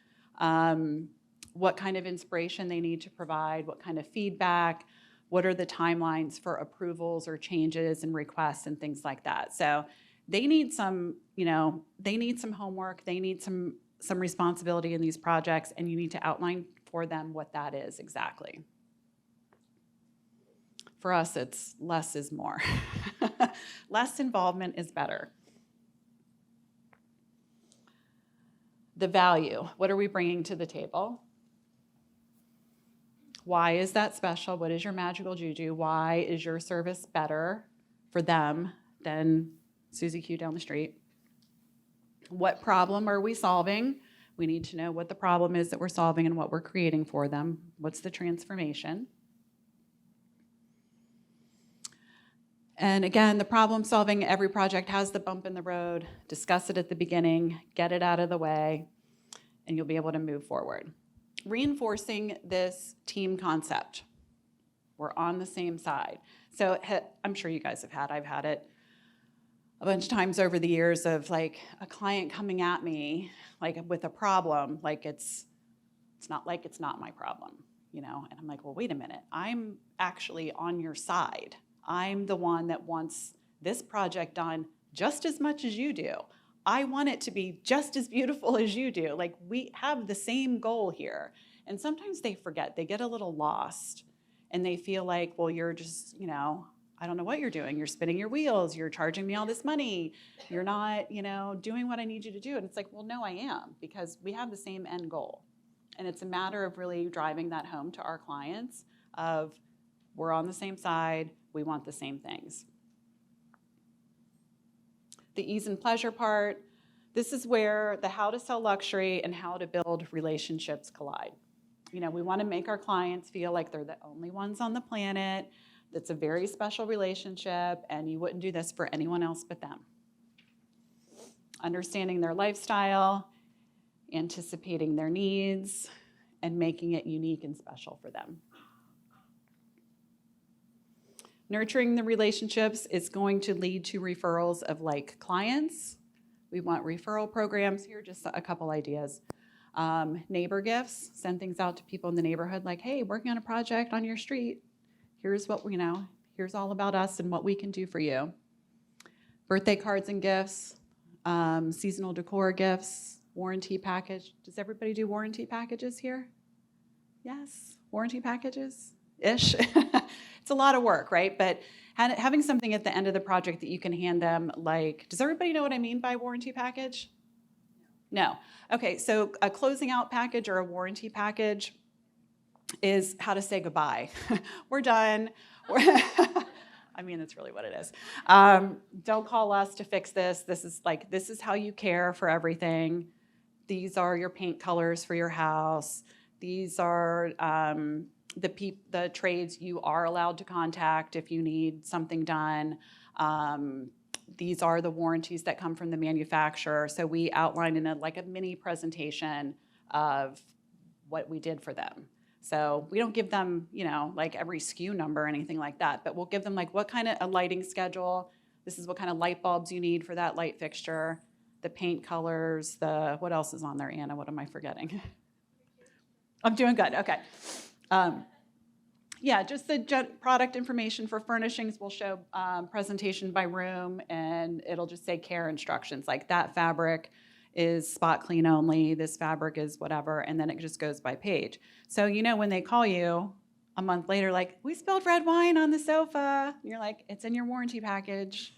Speaker 2: What kind of inspiration they need to provide, what kind of feedback, what are the timelines for approvals or changes and requests and things like that. So they need some, homework, they need some responsibility in these projects, and you need to outline for them what that is exactly. For us, it's less is more. Less involvement is better. The value, what are we bringing to the table? Why is that special? What is your magical juju? Why is your service better for them than Susie Q down the street? What problem are we solving? We need to know what the problem is that we're solving and what we're creating for them. What's the transformation? And again, the problem solving, every project has the bump in the road. Discuss it at the beginning, get it out of the way, and you'll be able to move forward. Reinforcing this team concept. We're on the same side. So I'm sure you guys have I've had it a bunch of times over the years of like a client coming at me like with a problem, like it's not my problem, And I'm like, well, wait a minute. I'm actually on your side. I'm the one that wants this project done just as much as you do. I want it to be just as beautiful as you do. Like, we have the same goal here. And sometimes they forget. They get a little lost. And they feel like, well, you're just, I don't know what you're doing. You're spinning your wheels. You're charging me all this money. You're not, doing what I need you to do. And it's like, well, no, I am, because we have the same end goal. And it's a matter of really driving that home to our clients of we're on the same side. We want the same things. The ease and pleasure part, this is where the how to sell luxury and how to build relationships collide. We want to make our clients feel like they're the only ones on the planet. That's a very special relationship, and you wouldn't do this for anyone else but them. Understanding their lifestyle, anticipating their needs, and making it unique and special for them. Nurturing the relationships is going to lead to referrals of like clients. We want referral programs. Here are just a couple ideas. Neighbor gifts, send things out to people in the neighborhood like, hey, working on a project on your street. Here's what here's all about us and what we can do for you. Birthday cards and gifts, seasonal decor gifts, warranty package. Does everybody do warranty packages here? Yes, warranty packages-ish. It's a lot of work, right? But having something at the end of the project that you can hand them, like, does everybody know what I mean by warranty package? No. Okay, so a closing out package or a warranty package is how to say goodbye. We're done. I mean, that's really what it is. Don't call us to fix this. This is how you care for everything. These are your paint colors for your house. These are the trades you are allowed to contact if you need something done. These are the warranties that come from the manufacturer. So we outlined in a mini presentation of what we did for them. So we don't give them, every SKU number or anything like that, but we'll give them what kind of a lighting schedule. This is what kind of light bulbs you need for that light fixture. the paint colors, what else is on there, Anna? What am I forgetting? I'm doing good, okay. Yeah, just the product information for furnishings will show presentation by room, and it'll just say care instructions, like that fabric is spot clean only, this fabric is whatever, and then it just goes by page. So when they call you a month later, like, we spilled red wine on the sofa, and you're like, it's in your warranty package.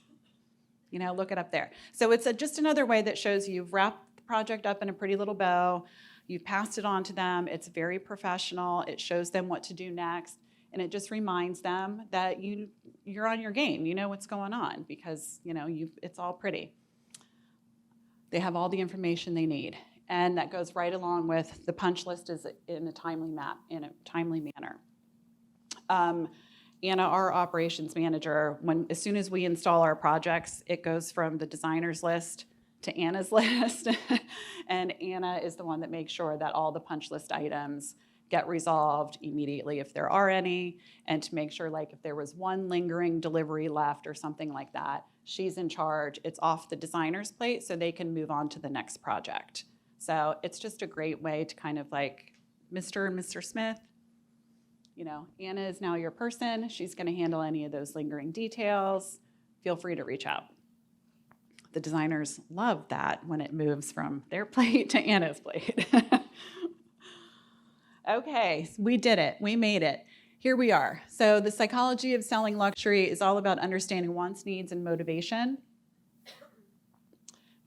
Speaker 2: Look it up there. So it's just another way that shows you've wrapped the project up in a pretty little bow, you've passed it on to them, it's very professional, it shows them what to do next, and it just reminds them that you're on your game, you know what's going on, because it's all pretty. They have all the information they need, and that goes right along with the punch list is in a timely manner. Anna, our operations manager, as soon as we install our projects, it goes from the designer's list to Anna's list, and Anna is the one that makes sure that all the punch list items get resolved immediately if there are any, and to make sure, like, if there was one lingering delivery left or something like that, she's in charge. It's off the designer's plate so they can move on to the next project. So it's just a great way to kind of like, Mr. and Mr. Smith, Anna is now your person. She's going to handle any of those lingering details. Feel free to reach out. The designers love that when it moves from their plate to Anna's plate. Okay, we did it. We made it. Here we are. So the psychology of selling luxury is all about understanding wants, needs, and motivation,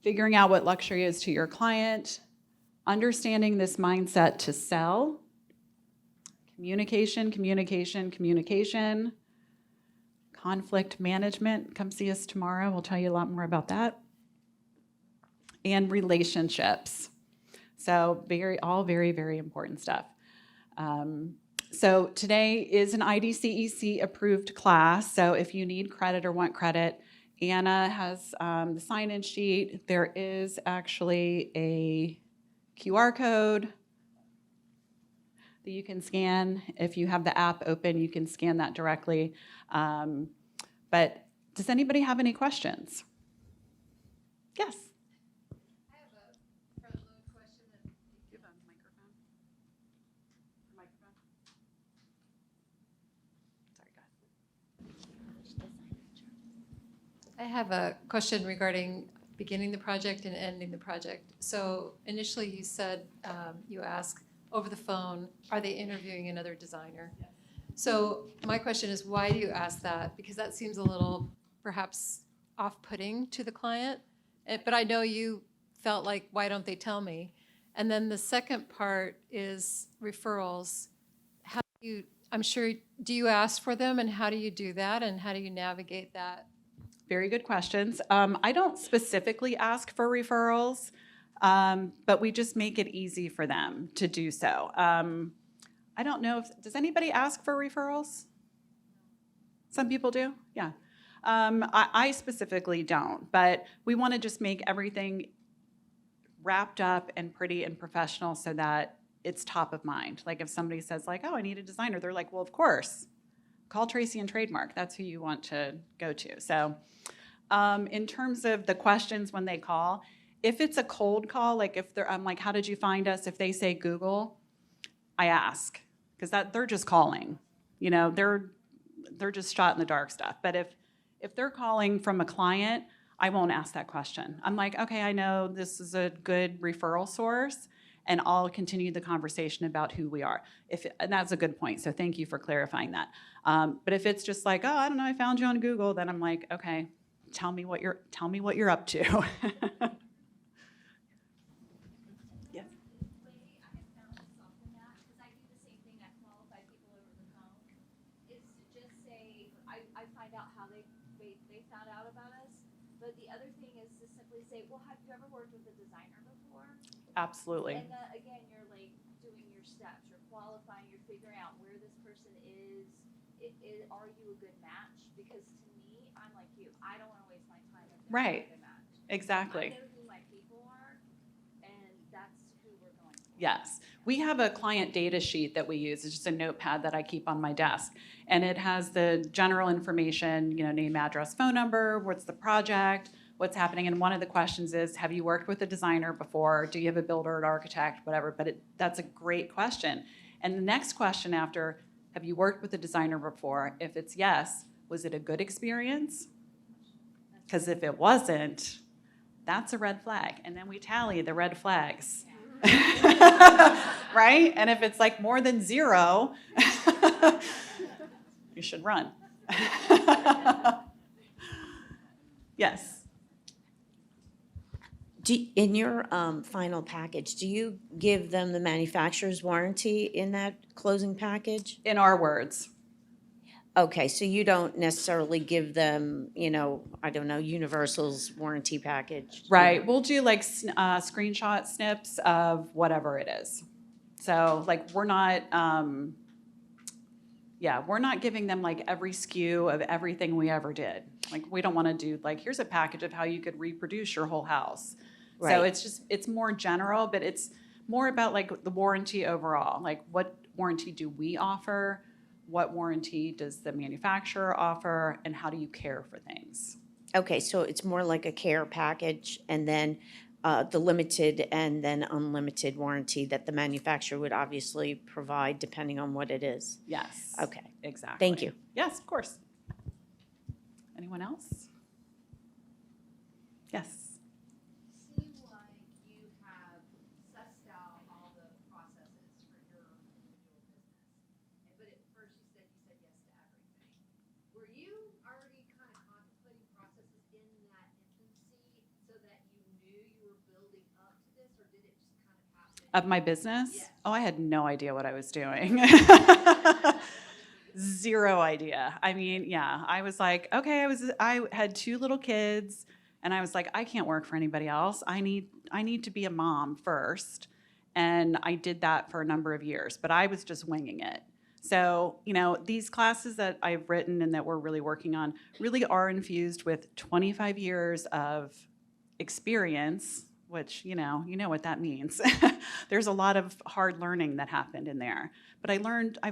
Speaker 2: figuring out what luxury is to your client, understanding this mindset to sell, communication, conflict management. Come see us tomorrow. We'll tell you a lot more about that. And relationships. So all very, very important stuff. So today is an IDCEC approved class. So if you need credit or want credit, Anna has the sign-in sheet. There is actually a QR code that you can scan. If you have the app open, you can scan that directly. But does anybody have any questions? Yes.
Speaker 3: I have a front load question.
Speaker 2: Do you have a microphone? Sorry, go ahead.
Speaker 3: I have a question regarding beginning the project and ending the project. So initially you said you asked over the phone, are they interviewing another designer?
Speaker 2: Yes.
Speaker 3: So my question is, why do you ask that? Because that seems a little perhaps off-putting to the client. But I know you felt like, why don't they tell me? And then the second part is referrals. How do you, I'm sure, do you ask for them, and how do you do that, and how do you navigate that?
Speaker 2: Very good questions. I don't specifically ask for referrals, but we just make it easy for them to do so. I don't know does anybody ask for referrals? Some people do, yeah. I specifically don't, but we want to just make everything wrapped up and pretty and professional so that it's top of mind. Like if somebody says like, oh, I need a designer, they're like, well, of course, call Tracee and Trademark. That's who you want to go to. So in terms of the questions when they call, if it's a cold call, like if I'm like, how did you find us? If they say Google, I ask, because they're just calling. They're just shot in the dark stuff. But if they're calling from a client, I won't ask that question. I'm like, okay, I know this is a good referral source, and I'll continue the conversation about who we are. And that's a good point, so thank you for clarifying that. But if it's just like, oh, I don't know, I found you on Google, then I'm like, okay, tell me what you're up to.
Speaker 1: But the other thing is to simply say, well, have you ever worked with a designer before?
Speaker 2: Absolutely.
Speaker 1: And again, you're like doing your steps, you're qualifying, you're figuring out where this person is. Are you a good match? Because to me, I'm like you. I don't want to waste my time if they're not a good match.
Speaker 2: Exactly.
Speaker 1: I know who my people are, and that's who we're going for.
Speaker 2: Yes. We have a client data sheet that we use. It's just a notepad that I keep on my desk. And it has the general information, name, address, phone number, what's the project, what's happening. And one of the questions is, have you worked with a designer before? Do you have a builder, an architect, whatever? But that's a great question. And the next question after, have you worked with a designer before? If it's yes, was it a good experience? Because if it wasn't, that's a red flag. And then we tally the red flags. Right? And if it's like more than 0, you should run. Yes.
Speaker 4: In your final package, do you give them the manufacturer's warranty in that closing package?
Speaker 2: In our words.
Speaker 4: Okay, so you don't necessarily give them, I don't know, Universal's warranty package?
Speaker 2: Right. We'll do like screenshot snips of whatever it is. So like we're not giving them like every SKU of everything we ever did. Like we don't want to do like, here's a package of how you could reproduce your whole house.
Speaker 4: Right.
Speaker 2: So it's more general, but it's more about like the warranty overall. Like what warranty do we offer? What warranty does the manufacturer offer? And how do you care for things?
Speaker 4: Okay, so it's more like a care package, and then the limited and then unlimited warranty that the manufacturer would obviously provide depending on what it is.
Speaker 2: Yes.
Speaker 4: Okay.
Speaker 2: Exactly.
Speaker 4: Thank you.
Speaker 2: Yes, of course. Anyone else? Yes.
Speaker 5: Seem like you have sussed out all the processes for your individual business. But at first you said yes to everything. Were you already kind of contemplating processes in that infancy so that you knew you were building up to this, or did it just kind of happen?
Speaker 2: Of my business?
Speaker 5: Yes.
Speaker 2: Oh, I had no idea what I was doing. Zero idea. I mean, yeah, I was like, okay, I had 2 little kids, and I was like, I can't work for anybody else. I need to be a mom first. And I did that for a number of years, but I was just winging it. So, these classes that I've written and that we're really working on really are infused with 25 years of experience, which, you know what that means. There's a lot of hard learning that happened in there. But I've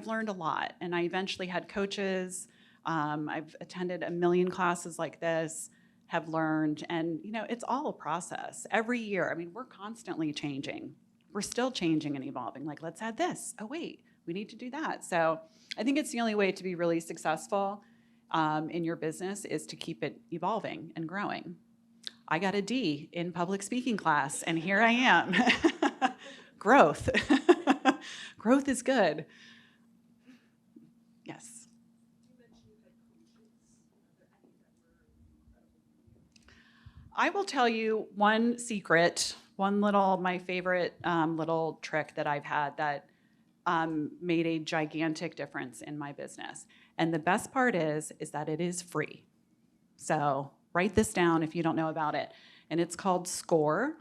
Speaker 2: learned a lot, and I eventually had coaches. I've attended a million classes like this, have learned, and it's all a process. Every year, I mean, we're constantly changing. We're still changing and evolving. Like, let's add this. Oh, wait, we need to do that. So I think it's the only way to be really successful in your business is to keep it evolving and growing. I got a D in public speaking class, and here I am. Growth. Growth is good. Yes. I will tell you one secret, my favorite little trick that I've had that made a gigantic difference in my business. And the best part is that it is free. So write this down if you don't know about it. And it's called SCORE.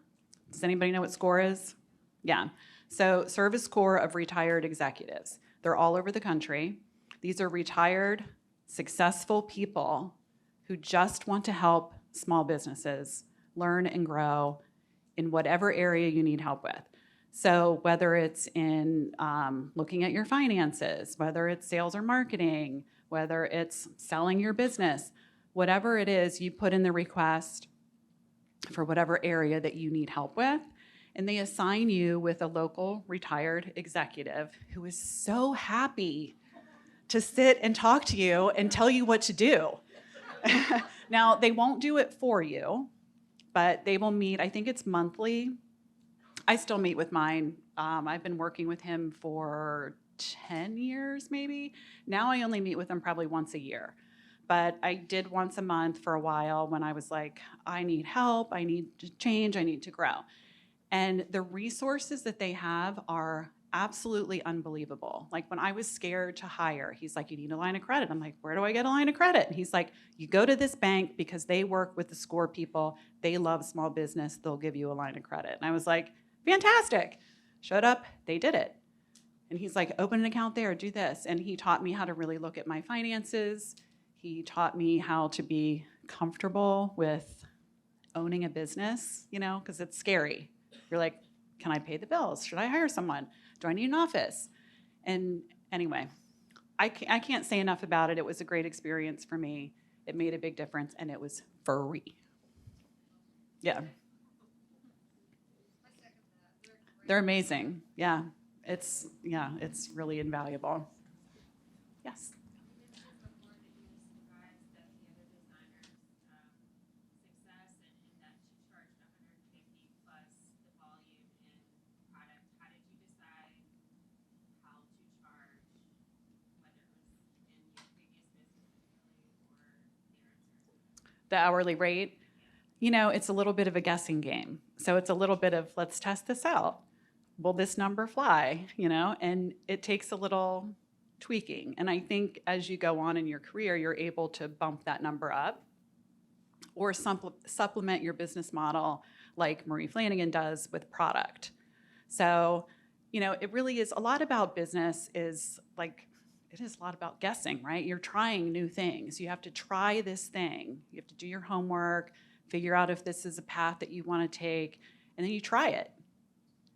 Speaker 2: Does anybody know what SCORE is? Yeah. So Service Corps of Retired Executives. They're all over the country. These are retired, successful people who just want to help small businesses learn and grow in whatever area you need help with. So whether it's in looking at your finances, whether it's sales or marketing, whether it's selling your business, whatever it is, you put in the request for whatever area that you need help with, and they assign you with a local retired executive who is so happy to sit and talk to you and tell you what to do. Now, they won't do it for you, but they will meet, I think it's monthly. I still meet with mine. I've been working with him for 10 years, maybe. Now I only meet with him probably once a year. But I did once a month for a while when I was like, I need help, I need to change, I need to grow. And the resources that they have are absolutely unbelievable. Like when I was scared to hire, he's like, you need a line of credit. I'm like, where do I get a line of credit? And he's like, you go to this bank because they work with the SCORE people. They love small business. They'll give you a line of credit. And I was like, fantastic. Showed up, they did it. And he's like, open an account there, do this. And he taught me how to really look at my finances. He taught me how to be comfortable with owning a business, because it's scary. You're like, can I pay the bills? Should I hire someone? Do I need an office? And anyway, I can't say enough about it. It was a great experience for me. It made a big difference, and it was free. Yeah. They're amazing. Yeah. It's really invaluable. Yes.
Speaker 5: You mentioned before that you surprised that the other designer's success and that she charged 150 plus the volume in product. How did you decide how to charge, whether it was in your previous business with Lily or there at Sarasota?
Speaker 2: The hourly rate, it's a little bit of a guessing game. So it's a little bit of, let's test this out. Will this number fly? And it takes a little tweaking. And I think as you go on in your career, you're able to bump that number up or supplement your business model like Marie Flanagan does with product. So, it really is a lot about business is like, it is a lot about guessing, right? You're trying new things. You have to try this thing. You have to do your homework, figure out if this is a path that you want to take, and then you try it.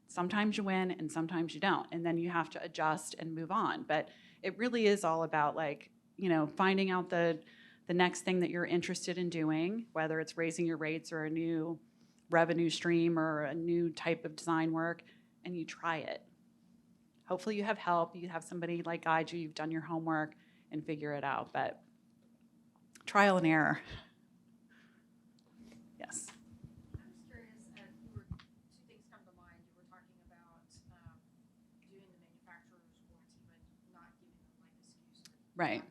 Speaker 2: Sometimes you win and sometimes you don't. And then you have to adjust and move on. But it really is all about finding out the next thing that you're interested in doing, whether it's raising your rates or a new revenue stream or a new type of design work, and you try it. Hopefully you have help, you have somebody guide you, you've done your homework and figure it out, but trial and error. Yes.
Speaker 6: I'm just curious, two things come to mind. You were talking about doing the manufacturer's warranty, but not giving them excuse.
Speaker 2: Right.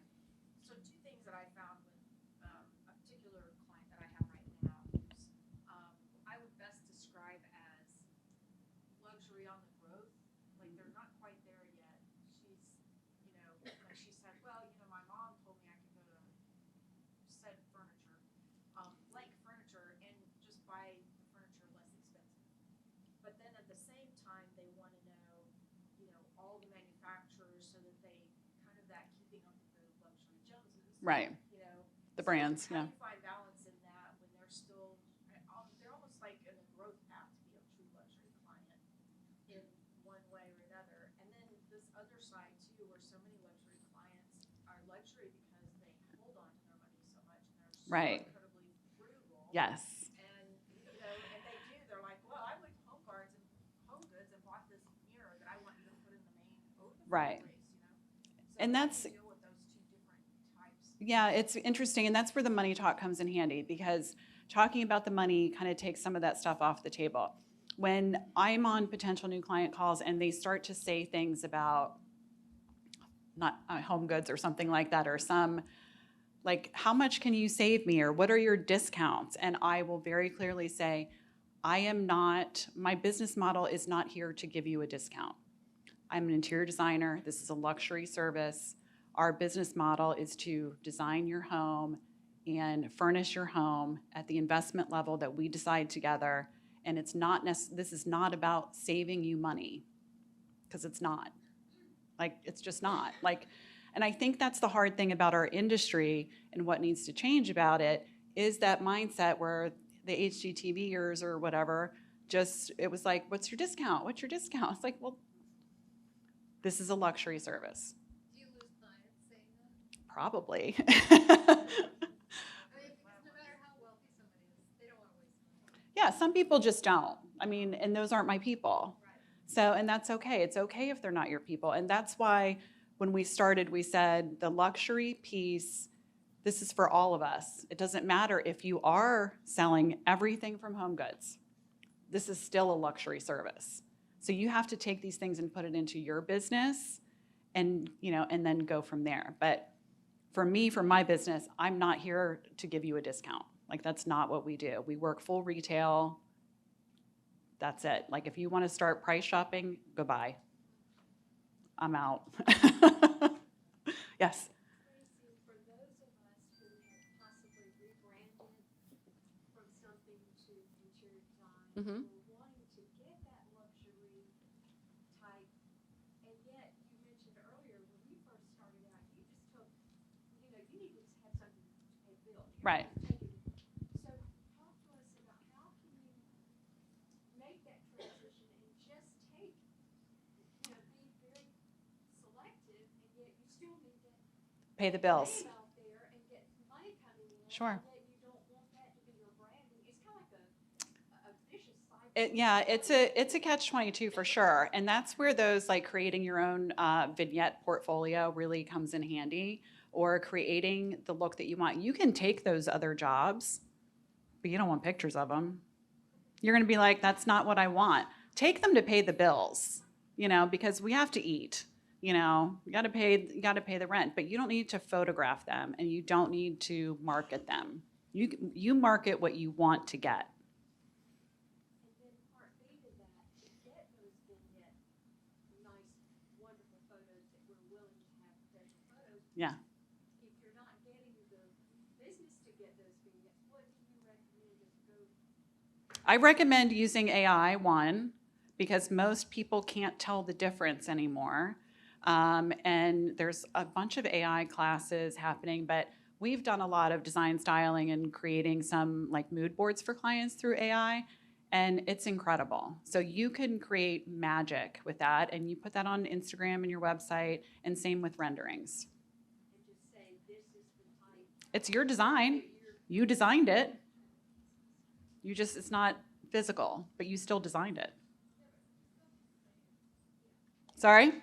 Speaker 6: So two things that I found with a particular client that I have right now, who's I would best describe as luxury on the growth. Like they're not quite there yet. She's, like she said, well, my mom told me I could go to said furniture, blank furniture, and just buy the furniture less expensive. But then at the same time, they want to know, all the manufacturers so that they kind of that keeping up with the luxury Joneses.
Speaker 2: Right. The brands,
Speaker 6: How
Speaker 2: yeah.
Speaker 6: do you find balance in that when they're still, they're almost like in a growth path to be a true luxury client in one way or another. And then this other side too, where so many luxury clients are luxury because they hold on to their money so much and they're so
Speaker 2: Right.
Speaker 6: incredibly frugal.
Speaker 2: Yes.
Speaker 6: And, and they do, they're like, well, I went to Home Goods and bought this mirror that I want you to put in the main
Speaker 2: Right.
Speaker 6: fireplace, So
Speaker 2: And
Speaker 6: how do
Speaker 2: that's-
Speaker 6: you deal with those two different types?
Speaker 2: Yeah, it's interesting, and that's where the money talk comes in handy, because talking about the money kind of takes some of that stuff off the table. When I'm on potential new client calls and they start to say things about not Home Goods or something like that, or some how much can you save me, or what are your discounts? And I will very clearly say, my business model is not here to give you a discount. I'm an interior designer. This is a luxury service. Our business model is to design your home and furnish your home at the investment level that we decide together. And this is not about saving you money, because it's not. It's just not. And I think that's the hard thing about our industry, and what needs to change about it is that mindset where the HGTVers or whatever, it was like, what's your discount? What's your discount? It's like, well, this is a luxury service.
Speaker 3: Do you lose clients saying that?
Speaker 2: Probably.
Speaker 3: I mean, because no matter how wealthy somebody is, they don't want to waste money.
Speaker 2: Yeah, some people just don't. And those aren't my people.
Speaker 3: Right.
Speaker 2: So, and that's okay. It's okay if they're not your people. And that's why when we started, we said the luxury piece, this is for all of us. It doesn't matter if you are selling everything from Home Goods. This is still a luxury service. So you have to take these things and put it into your business and then go from there. But for me, for my business, I'm not here to give you a discount. That's not what we do. We work full retail. That's it. If you want to start price shopping, goodbye. I'm out. Yes.
Speaker 5: Tracee, for those of us who have possibly rebranded from something to interior design,
Speaker 2: Mhm.
Speaker 5: we're wanting to get that luxury type, and yet you mentioned earlier when you first started out, you just took, you needed to have something to pay bills. You're
Speaker 2: Right.
Speaker 5: not taking- So talk to us about how can you make that transition and just take, be very selective, and yet you still need to
Speaker 2: Pay the bills.
Speaker 5: name out there and get money coming in.
Speaker 2: Sure.
Speaker 5: And yet you don't want that to be your branding. It's kind of like
Speaker 2: It's a catch-22 for sure. And that's where those like creating your own vignette portfolio really comes in handy, or creating the look that you want. You can take those other jobs, but you don't want pictures of them. You're going to be like, that's not what I want. Take them to pay the bills, because we have to eat. You got to pay the rent, but you don't need to photograph them, and you don't need to market them. You market what you want to get.
Speaker 5: And then part B to that, to get those vignette, nice, wonderful photos that we're willing to have professional photos.
Speaker 2: Yeah.
Speaker 5: If you're not getting the business to get those vignettes, what do you recommend as go?
Speaker 2: I recommend using AI, one, because most people can't tell the difference anymore. And there's a bunch of AI classes happening, but we've done a lot of design styling and creating some like mood boards for clients through AI, and it's incredible. So you can create magic with that, and you put that on Instagram and your website, and same with renderings.
Speaker 5: And just say, this is the type.
Speaker 2: It's your design. You designed it. It's not physical, but you still designed it. Sorry?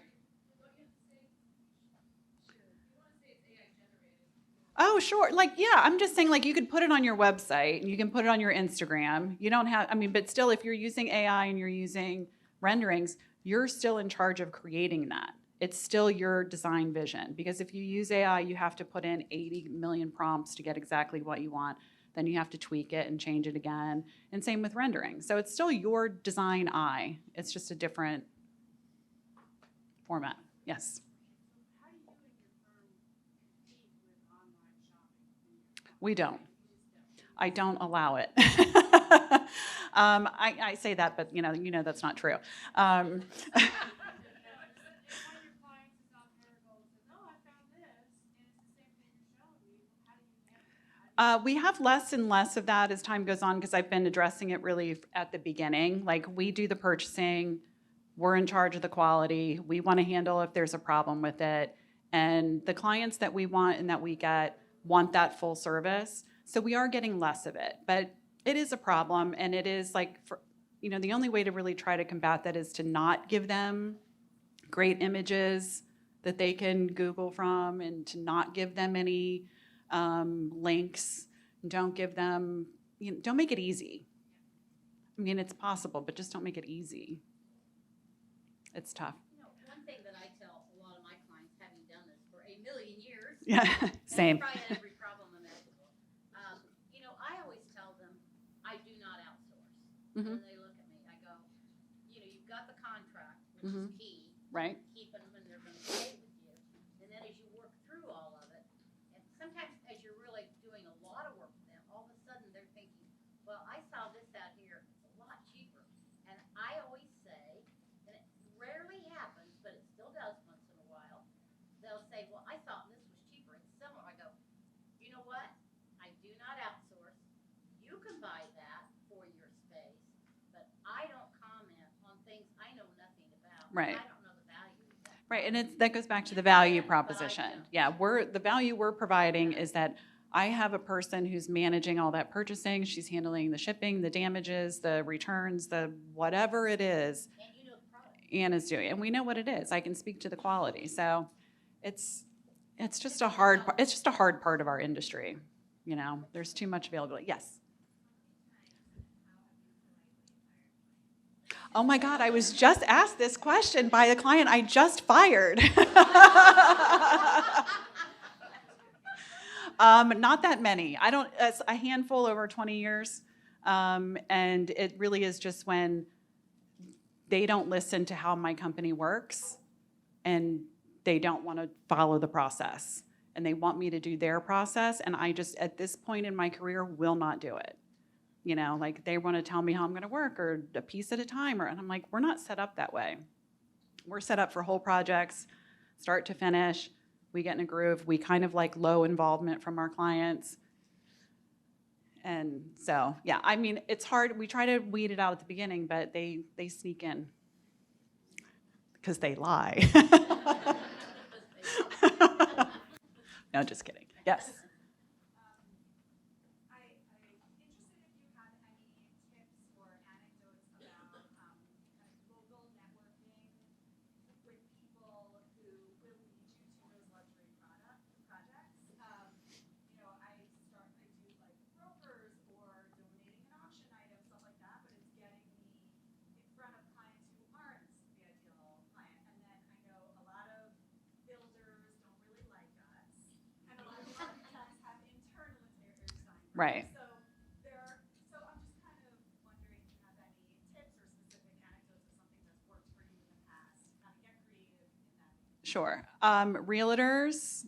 Speaker 2: Oh, sure. Like, yeah, I'm just saying, like, you could put it on your website, and you can put it on your Instagram. You don't have, but still, if you're using AI and you're using renderings, you're still in charge of creating that. It's still your design vision, because if you use AI, you have to put in 80 million prompts to get exactly what you want. Then you have to tweak it and change it again. And same with rendering. So it's still your design eye. It's just a different format. Yes.
Speaker 5: How do you and your firm compete with online shopping?
Speaker 2: We don't. I don't allow it. I say that, but that's not true.
Speaker 5: One of your clients is out there going, oh, I found this, and it's the same thing you're showing me. How do you handle it?
Speaker 2: We have less and less of that as time goes on, because I've been addressing it really at the beginning. Like, we do the purchasing, we're in charge of the quality, we want to handle if there's a problem with it. And the clients that we want and that we get want that full service. So we are getting less of it, but it is a problem. And it is like, the only way to really try to combat that is to not give them great images that they can Google from, and to not give them any links. Don't give them, don't make it easy. It's possible, but just don't make it easy. It's tough.
Speaker 7: One thing that I tell a lot of my clients, having done this for a million years,
Speaker 2: Yeah,
Speaker 7: and
Speaker 2: same.
Speaker 7: tried every problem imaginable. I always tell them, I do not outsource.
Speaker 2: Mhm.
Speaker 7: And they look at me, I go, you've got the contract, which is key,
Speaker 2: Right?
Speaker 7: keeping them, and they're going to stay with you. And then as you work through all of it, and sometimes as you're really doing a lot of work with them, all of a sudden they're thinking, well, I saw this out here, it's a lot cheaper. And I always say, and it rarely happens, but it still does once in a while, they'll say, well, I thought this was cheaper, it's similar. I go, you know what? I do not outsource. You can buy that for your space, but I don't comment on things I know nothing about.
Speaker 2: Right.
Speaker 7: I don't know the value of that.
Speaker 2: Right, and that goes back to the value
Speaker 7: But I
Speaker 2: proposition.
Speaker 7: don't.
Speaker 2: Yeah, the value we're providing is that I have a person who's managing all that purchasing. She's handling the shipping, the damages, the returns, the whatever it is
Speaker 7: And you know the product.
Speaker 2: Anna's doing, and we know what it is. I can speak to the quality. So it's just a hard part of our industry. There's too much availability. Yes. Oh my God, I was just asked this question by a client I just fired. Not that many. It's a handful over 20 years. And it really is just when they don't listen to how my company works, and they don't want to follow the process, and they want me to do their process. And I just, at this point in my career, will not do it. Like, they want to tell me how I'm going to work, or a piece at a time, and I'm like, we're not set up that way. We're set up for whole projects, start to finish. We get in a groove. We kind of like low involvement from our clients. And so, yeah, it's hard. We try to weed it out at the beginning, but they sneak in because they lie. No, just kidding. Yes.
Speaker 5: I'm interested if you have any tips or anecdotes
Speaker 2: Right.
Speaker 6: So so I'm just kind of wondering if you have any tips or specific anecdotes of something that's worked for you in the past, kind of get creative in that.
Speaker 2: Sure. Realtors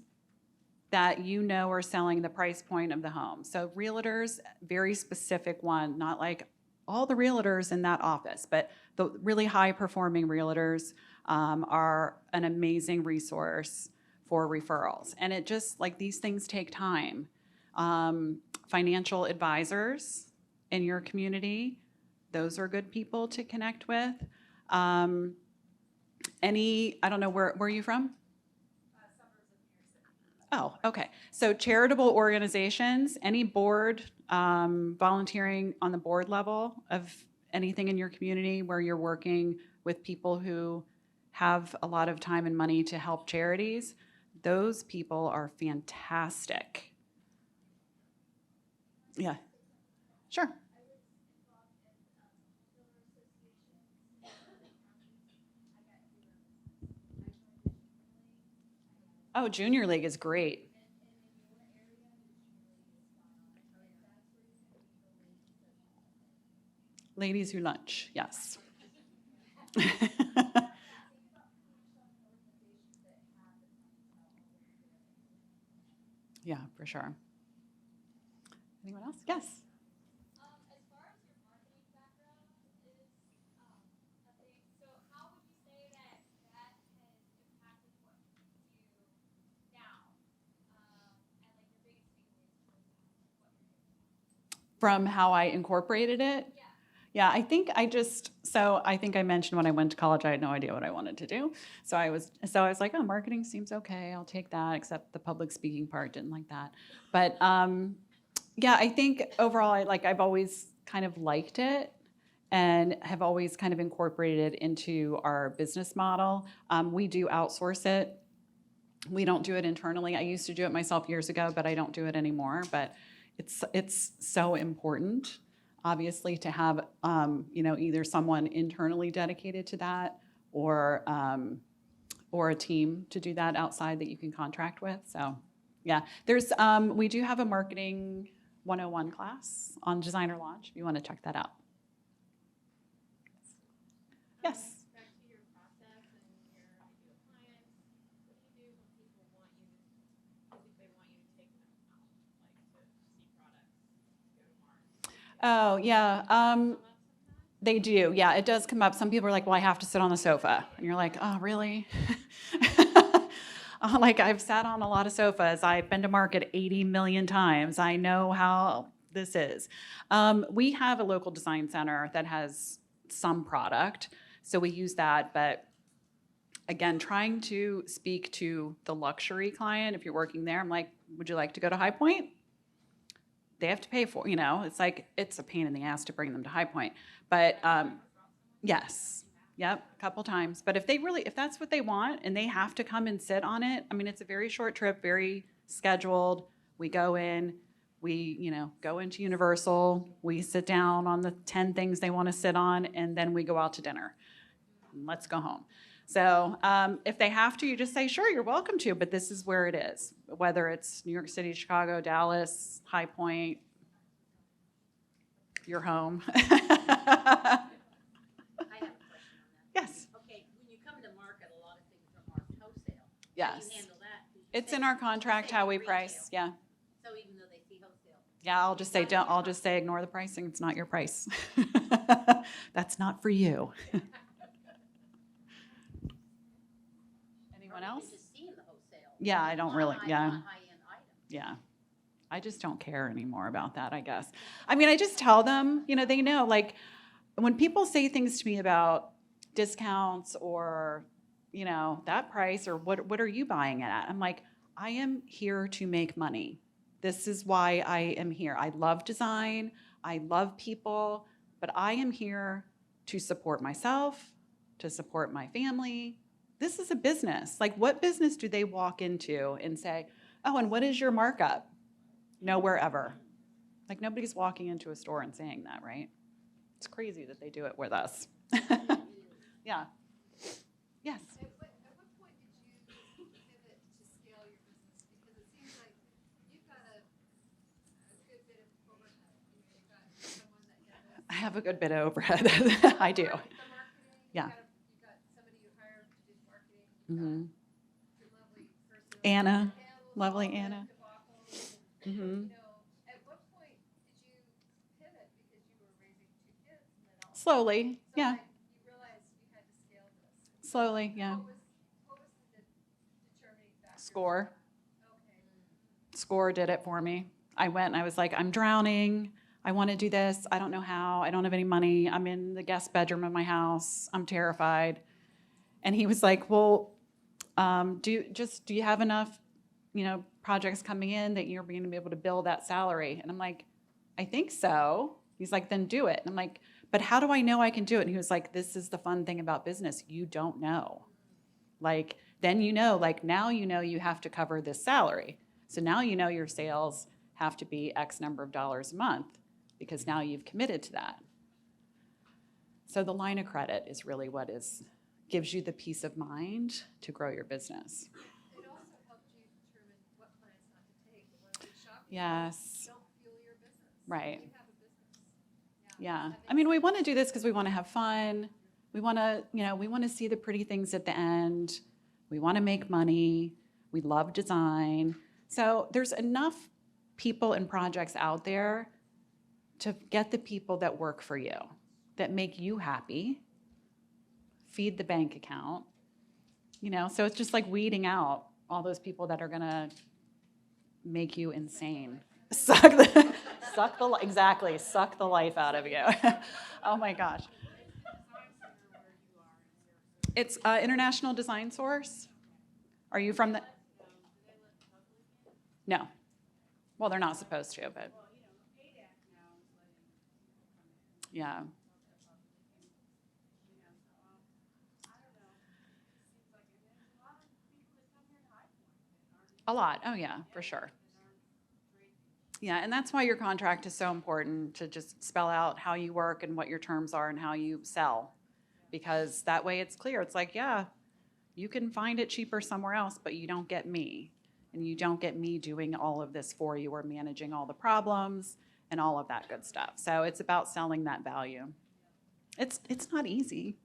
Speaker 2: that you know are selling the price point of the home. So realtors, very specific one, not like all the realtors in that office, but the really high performing realtors are an amazing resource for referrals. And it just like these things take time. Financial advisors in your community, those are good people to connect with. I don't know, where are you from? Oh, okay. So charitable organizations, any board, volunteering on the board level of anything in your community where you're working with people who have a lot of time and money to help charities, those people are fantastic. Yeah, sure. Oh, Junior League is great. Ladies Who Lunch, yes. Yeah, for sure. Anyone else? Yes.
Speaker 5: As far as your marketing background is a thing, so how would you say that that has impacted what you do now? And like your biggest takeaways towards what you're doing?
Speaker 2: From how I incorporated it?
Speaker 5: Yeah.
Speaker 2: Yeah, I think I think I mentioned when I went to college, I had no idea what I wanted to do. So I was like, oh, marketing seems okay. I'll take that, except the public speaking part, didn't like that. But yeah, I think overall, I've always kind of liked it and have always kind of incorporated it into our business model. We do outsource it. We don't do it internally. I used to do it myself years ago, but I don't do it anymore. But it's so important, obviously, to have either someone internally dedicated to that or a team to do that outside that you can contract with. So yeah, we do have a marketing 101 class on Designer Launch if you want to check that out. Yes.
Speaker 5: Back to your process and your ideal clients, what do you do when people want you to, if they want you to take them out, like to see products, go to market?
Speaker 2: Oh yeah.
Speaker 5: Come up sometimes?
Speaker 2: They do. Yeah, it does come up. Some people are like, well, I have to sit on the sofa. And you're like, oh, really? Like, I've sat on a lot of sofas. I've been to market 80 million times. I know how this is. We have a local design center that has some product, so we use that. But again, trying to speak to the luxury client, if you're working there, I'm like, would you like to go to High Point? They have to pay for, it's like, it's a pain in the ass to bring them to High Point. But yes, yep, a couple times. But if that's what they want and they have to come and sit on it, I mean, it's a very short trip, very scheduled. We go in, we, go into Universal, we sit down on the 10 things they want to sit on, and then we go out to dinner. And let's go home. So if they have to, you just say, sure, you're welcome to, but this is where it is. Whether it's New York City, Chicago, Dallas, High Point, your home.
Speaker 7: I have a question on that.
Speaker 2: Yes.
Speaker 7: Okay, when you come to market, a lot of things are marked wholesale. How do
Speaker 2: Yes.
Speaker 7: you handle that? 'Cause you
Speaker 2: It's
Speaker 7: say-
Speaker 2: in our contract
Speaker 7: you say
Speaker 2: how we
Speaker 7: retail,
Speaker 2: price. Yeah.
Speaker 7: So even though they see wholesale.
Speaker 2: Yeah, I'll just say ignore the pricing. It's not your price. That's not for you. Anyone
Speaker 7: Or
Speaker 2: else?
Speaker 7: even just seeing the wholesale.
Speaker 2: Yeah, I don't really.
Speaker 7: On
Speaker 2: Yeah.
Speaker 7: high-end items.
Speaker 2: Yeah. I just don't care anymore about that, I guess. I mean, I just tell them, they know, like, when people say things to me about discounts or, that price or what are you buying it at? I'm like, I am here to make money. This is why I am here. I love design. I love people, but I am here to support myself, to support my family. This is a business. Like, what business do they walk into and say, oh, and what is your markup? Nowhere ever. Like, nobody's walking into a store and saying that, right? It's crazy that they do it with us. Yeah. Yes.
Speaker 3: At what point did you pivot to scale your business? Because it seems like you've got a good bit of
Speaker 2: have a good bit of overhead. I do.
Speaker 3: The marketing,
Speaker 2: Yeah.
Speaker 3: you got somebody you hired to do marketing.
Speaker 2: Hmm.
Speaker 3: Your lovely person.
Speaker 2: Anna,
Speaker 3: with
Speaker 2: lovely
Speaker 3: all the
Speaker 2: Anna.
Speaker 3: debacles
Speaker 2: Hmm.
Speaker 3: You know, at what point did you pivot because you were raising 2 kids and then all?
Speaker 2: Slowly,
Speaker 3: So
Speaker 2: yeah.
Speaker 3: like you realized you had to scale this.
Speaker 2: Slowly, yeah.
Speaker 3: What was the determining factor?
Speaker 2: Score.
Speaker 3: Okay.
Speaker 2: Score did it for me. I went and I was like, I'm drowning. I want to do this. I don't know how. I don't have any money. I'm in the guest bedroom of my house. I'm terrified. And he was like, well, do you have enough, projects coming in that you're going to be able to bill that salary? And I'm like, I think so. He's like, then do it. And I'm like, but how do I know I can do it? And he was like, this is the fun thing about business. You don't know. Like, then like now you have to cover this salary. So now your sales have to be X number of dollars a month because now you've committed to that. So the line of credit is really what gives you the peace of mind to grow your business.
Speaker 3: It also helped you determine what clients not to take, the ones that shop you.
Speaker 2: Yes.
Speaker 3: Don't fuel your business.
Speaker 2: Right.
Speaker 3: You have a business.
Speaker 2: Yeah. I mean, we want to do this because we want to have fun. We want to see the pretty things at the end. We want to make money. We love design. So there's enough people and projects out there to get the people that work for you, that make you happy, feed the bank account. So it's just like weeding out all those people that are going to make you insane. Suck the life out of you. Oh my gosh. It's International Design Source. Are you from the? No. Well, they're not supposed to, but. Yeah. A lot. Oh yeah, for sure. Yeah, and that's why your contract is so important, to just spell out how you work and what your terms are and how you sell. Because that way it's clear. It's like, yeah, you can find it cheaper somewhere else, but you don't get me. And you don't get me doing all of this for you or managing all the problems and all of that good stuff. So it's about selling that value. It's not easy.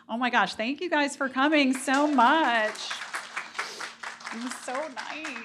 Speaker 2: Oh my gosh, thank you guys for coming so much. It was so nice.